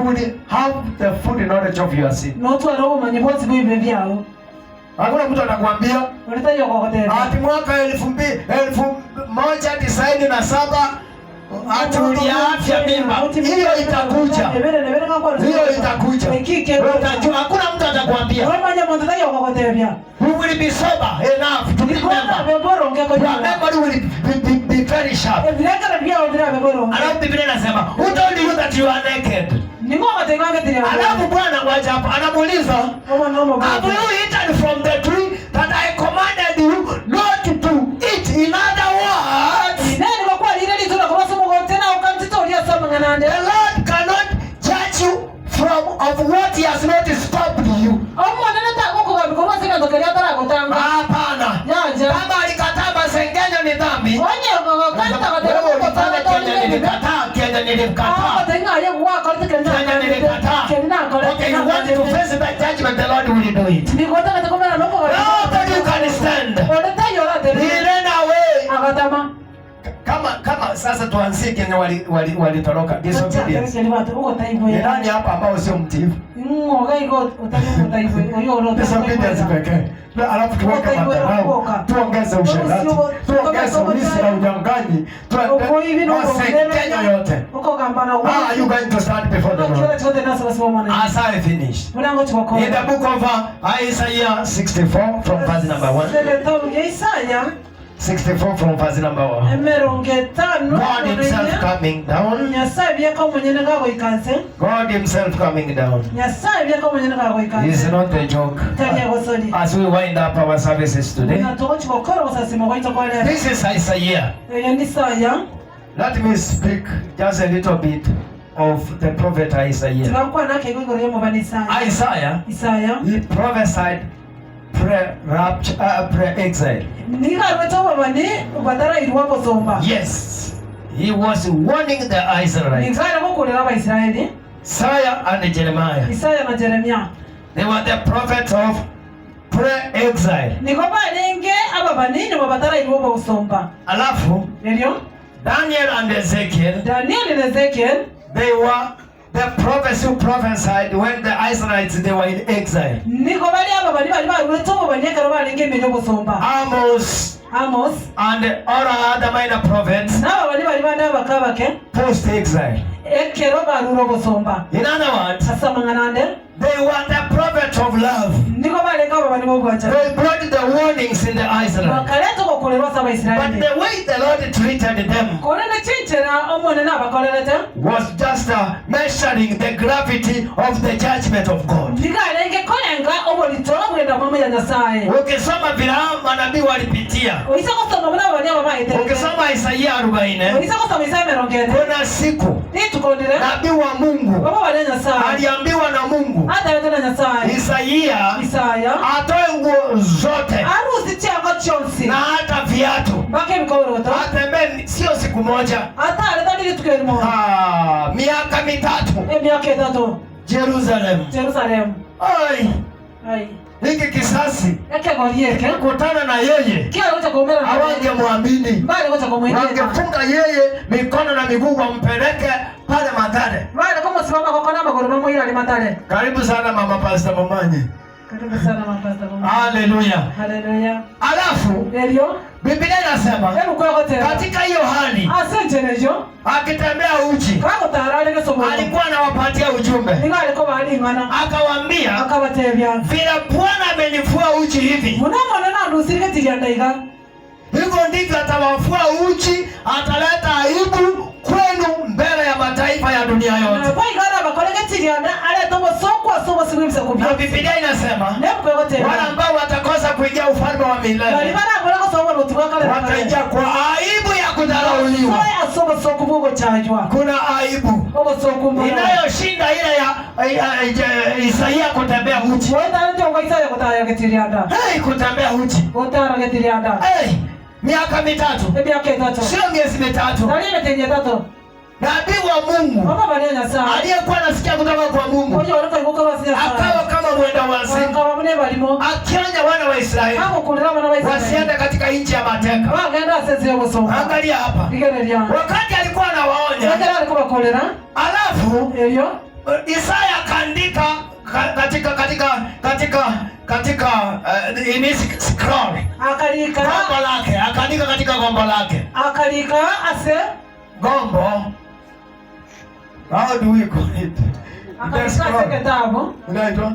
will have the full knowledge of your sin. Hakuna mtu anakuambia ati mwaka 1997 ati uliafya mimba. Hiyo itakuja. Hiyo itakuja. Utajua, hakuna mtu atakwambia. You will be sober enough to remember. Your memory will be very sharp. Alafu Biblia inasema, who told you that you are naked? Alafu Bwana wacha hapa anamuuliza, have you eaten from the tree that I commanded you not to eat? In other words, the Lord cannot judge you of what He has not stopped you. Hapana. Kama alikataa masengenyo ni dhambi. Okay, you want to face that judgment, the Lord will do it. Nobody can stand. He ran away. Kama sasa tuanzie Kenya walitoroka disobedience. Ni nani hapa ambao sio mtiifu? Disobedience pekee. Alafu tuweke madharau, tuongeze usherati, tuongeze wizi na udanganyi, tuongeze yote. How are you going to stand before the Lord? As I finish. In the book of Isaiah 64 from verse number 1. 64 from verse number 1. God Himself coming down. God Himself coming down. It's not a joke. As we wind up our services today, this is Isaiah. Let me speak just a little bit of the prophet Isaiah. Isaiah, he prophesied pre-exile. Yes, he was warning the Israelites. Isaiah and Jeremiah. They were the prophets of pre-exile. Alafu Daniel and Ezekiel, they were the prophets who prophesied when the Israelites they were in exile. Amos and all other minor prophets post-exile. In other words, they were the prophets of love. They brought the warnings in the Israel. But the way the Lord treated them was just measuring the gravity of the judgment of God. Ukisoma vile manabii walipitia, ukisoma Isaiah 40, kuna siku nabii wa Mungu aliambiwa na Mungu Isaiah atoe nguo zote na hata viatu, atembee sio siku moja, miaka mitatu Jerusalem. Hiki kisasi kukutana na yeye, hawangemwamini, wangefunga yeye mikono na miguu wampeleke pale Mathare. Karibu sana mama Pastor Momanye. Karibu sana mama Pastor Momanye. Haleluya. Haleluya. Alafu Biblia inasema katika hiyo hali akitembea uchi alikuwa anawapatia ujumbe. Akawaambia vile Bwana amenifua uchi hivi, hivyo ndivyo atawafua uchi, ataleta aibu kwenu mbele ya mataifa ya dunia yote. Na Biblia inasema wale ambao watakosa kuingia ufalme wa milele wataingia kwa aibu ya kudharauliwa. Kuna aibu inayoshinda ile ya Isaia kutembea uchi. Kutembea uchi. Miaka mitatu. Sio miezi mitatu. Nabii wa Mungu aliyekuwa anasikia kutoka kwa Mungu akawa kama mwenda wazimu, akionya wana wa Israeli wasiende katika nchi ya mateka. Angalia hapa, wakati alikuwa anawaonya, alafu Isaya akaandika katika scroll gombo lake, akaandika katika gombo lake, gombo. How do we call it? Unaitwa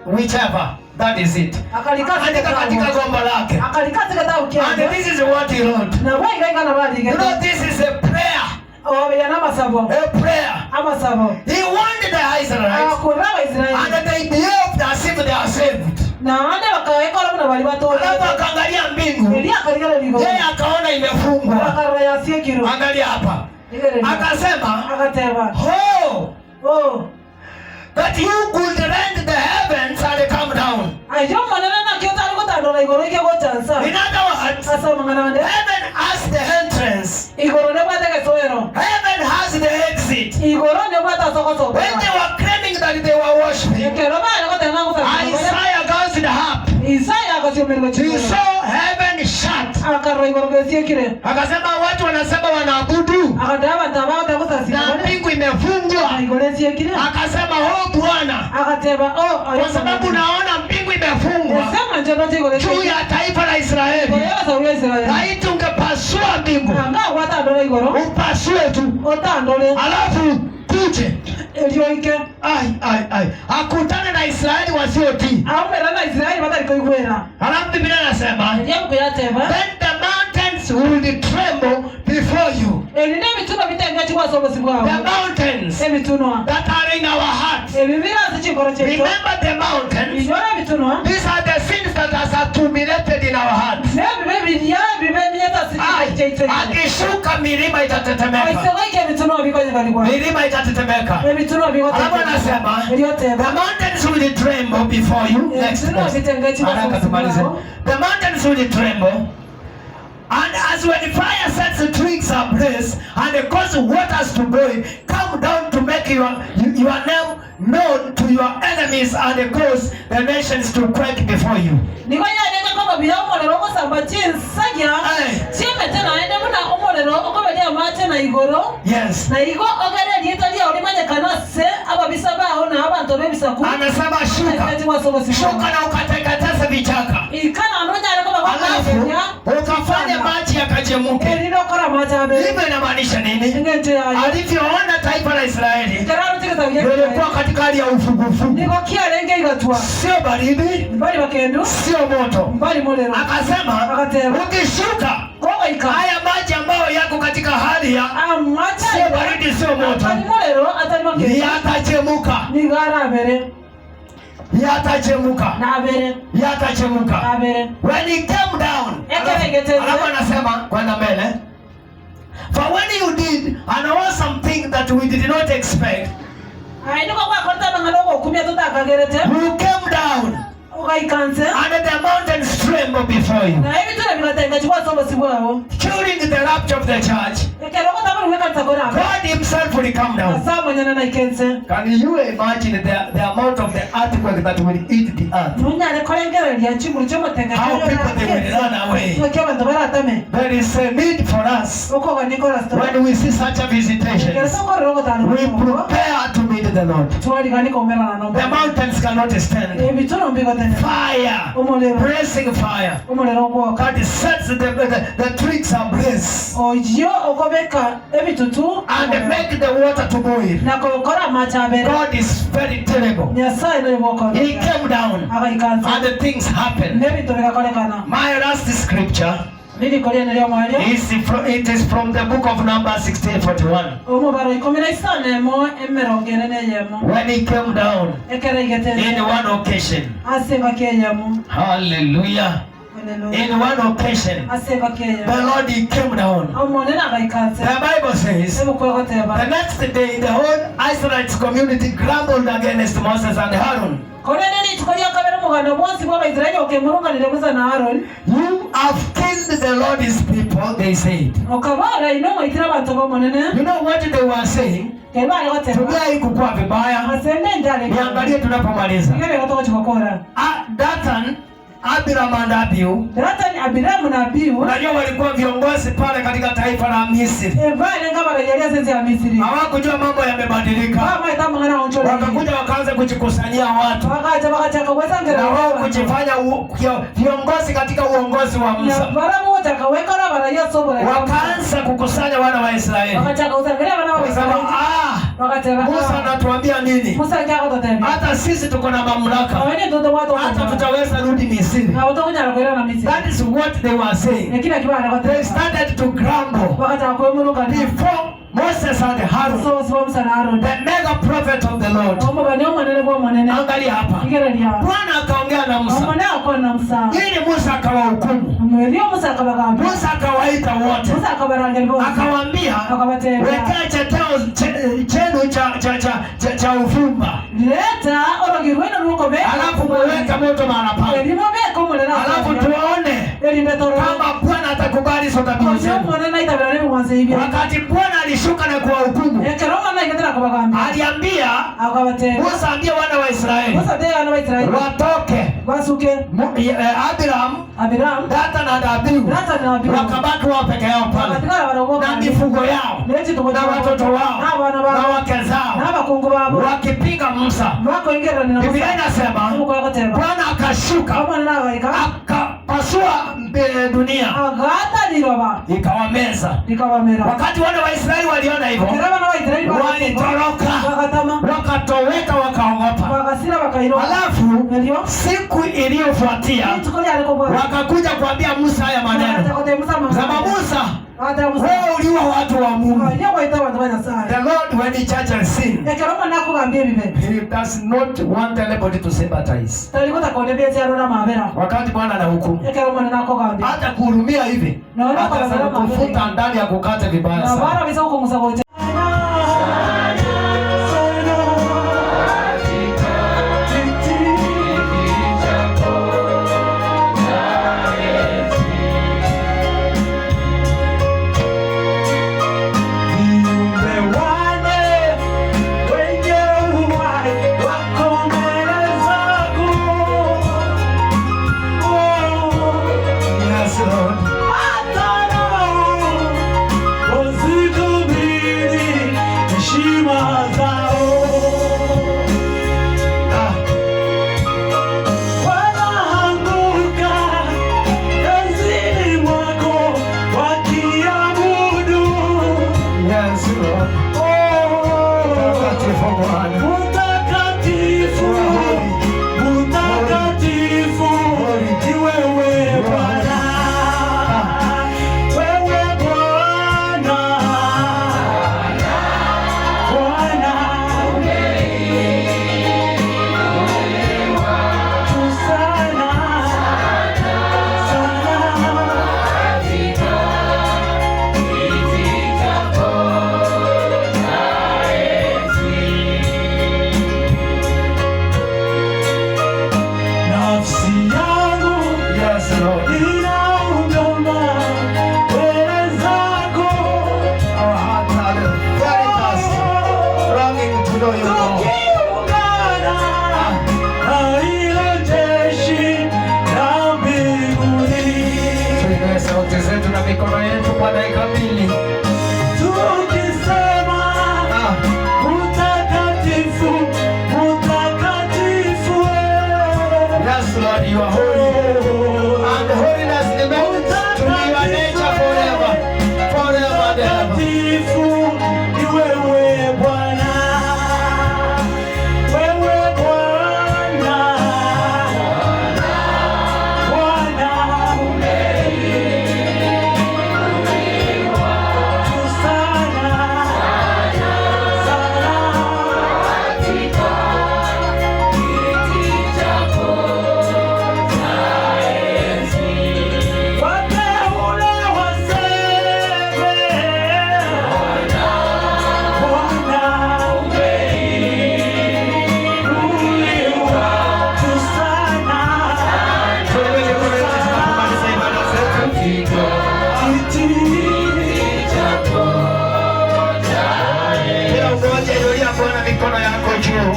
whichever, that is it. Katika gombo lake. And this is what he wrote. You know, this is a prayer. A prayer. He wanted the Israelites and they behaved as if they are saved. Akaangalia mbingu, yeye akaona imefungwa. Angalia hapa, akasema that you could rend the heavens and come down. In other words, heaven has the entrance, heaven has the exit. When they were claiming that they were worshiping, Isaiah goes up. He saw heaven shut. Akasema watu wanasema wanaabudu na mbingu imefungwa. Akasema Bwana, kwa sababu naona mbingu imefungwa juu ya taifa la Israeli, laiti ungepasua mbingu, upasue tu, alafu kuje akutane na Israeli wasiotii. Alafu Biblia inasema then the mountains will tremble before you. The mountains that are in our hearts. Remember the mountains. These are the sins that are accumulated in our hearts. Akishuka milima itatetemeka. Milima itatetemeka. Alafu anasema the mountains will tremble before you. Next. The mountains will tremble. And as when fire sets the twigs ablaze and it causes waters to boil, come down to make your name known to your enemies and it cause the nations to quake before you. Yes. Anasema shuka na ukateketeze vichaka. Alafu ukafanya maji yakachemuke. Hivyo inamaanisha nini? Alivyoona taifa la Israeli lilikuwa katika hali ya ufugufugu, sio baridi, sio moto. Akasema ukishuka haya maji ambayo yako katika hali ya sio baridi, sio moto, yatachemuka. Yatachemuka. When he came down, alafu anasema kwenda mbele, for when you did an awesome thing that we did not expect, you came down and the mountains tremble before you. During the rapture of the church, God himself will come down. Can you imagine the amount of the earthquake that will eat the earth? How people they will run away. There is a need for us when we see such a visitation. We prepare to meet the Lord. The mountains cannot stand. Fire, blazing fire. God sets the twigs ablaze and make the water to boil. God is very terrible. He came down and the things happened. My last scripture, it is from the book of Numbers 16:41. When he came down in one occasion. Hallelujah. In one occasion, the Lord he came down. The Bible says the next day the whole Israelite community grumbled against Moses and Aaron. You have killed the Lord's people, they said. You know what they were saying? Dathan, Abiram and Abihu. Unajua walikuwa viongozi pale katika taifa la Misri. Hawakujua mambo yamebadilika. Wakakuja wakaanza kujikusanyia watu. Na wao kujifanya viongozi katika uongozi wa Musa. Wakaanza kukusanya wana wa Israeli. Musa anatuambia nini? Hata sisi tuko na mamlaka. Hata tutaweza rudi Misri. That is what they were saying. They started to grumble before Moses and Aaron, the mega prophet of the Lord. Angalia hapa. Bwana akaongea na Musa. Ili Musa akawahukumu. Musa akawaita wote. Akawaambia, wekea chenu cha uvumba. Alafu mweka moto mahali pale. Alafu tuone kama Bwana atakubali sote zetu. Wakati Bwana alishuka na kuwahukumu, aliambia Musa, ambia wana wa Israeli watoke. Abiram, Dathan na Abihu wakabaki wao peke yao pale na mifugo yao na watoto wao na wake zao wakipiga Musa. Biblia inasema Bwana akashuka akapasua dunia ikawameza. Wakati wana wa Israeli waliona hivyo, walitoroka wakatoweka wakaogopa. Alafu siku iliyofuatia wakakuja kuambia Musa haya maneno. Sema Musa, wewe uliwa watu wa Mungu. The Lord when he judges sin, he does not want anybody to sympathize. Wakati Bwana anahukumu, hata kuhurumia hivi, hata kufuta ndani ya kukata vibaya sana.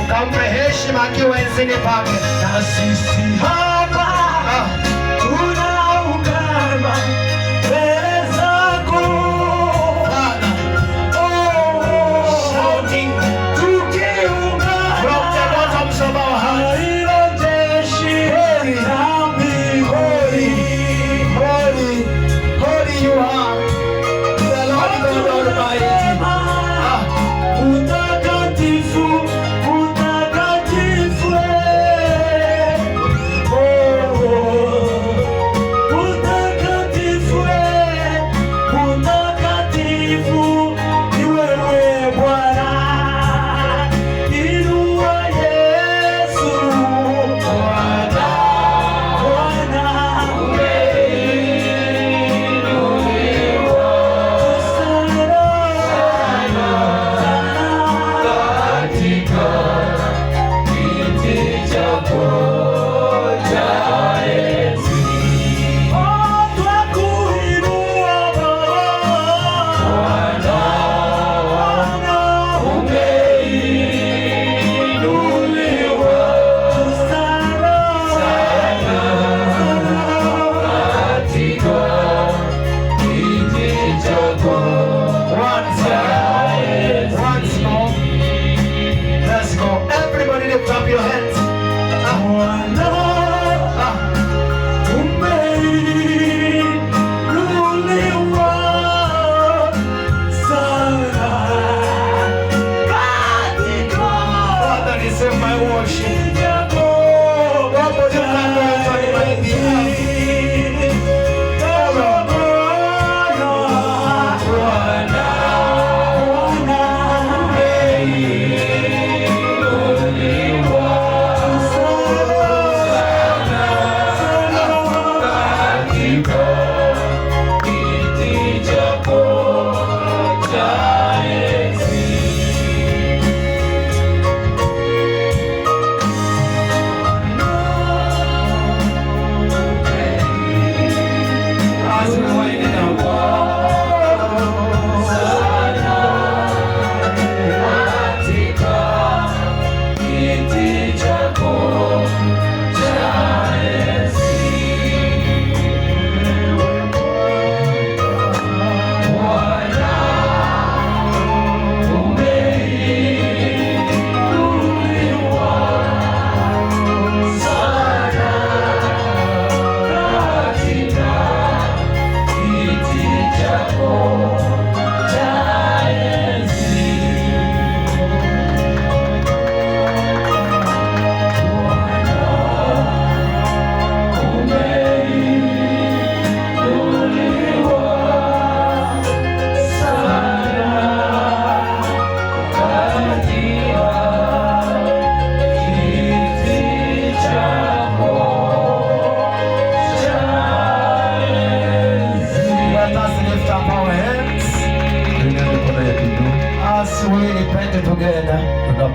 kampe heshima akiwa enzini pake. Na sisi hapa tunaungama mbele zako Bwana, shouting, tukiungana from the bottoms of our hearts. Holy you are, the Lord God Almighty.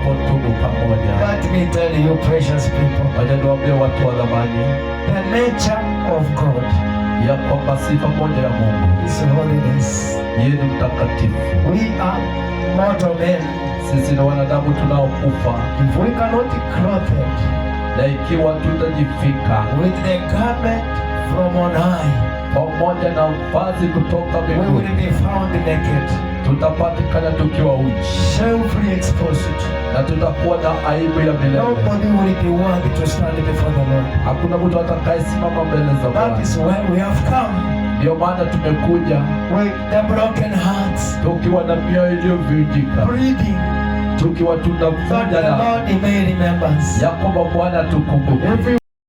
Let me tell you, precious people, the nature of God is holiness. We are mortal men. If we cannot clothe with the garment from on high, we will be found naked, tutapatikana tukiwa uchi, shamefully exposed, na tutakuwa na aibu ya milele. Nobody will be worthy to stand before the Lord. Hakuna mtu atakayesimama mbele za Bwana. That is why we have come. Ndio maana tumekuja with the broken hearts, tukiwa na mioyo iliyovunjika, pleading, tukiwa tunakuja na Lord may remember us, ya kwamba Bwana tukumbuke.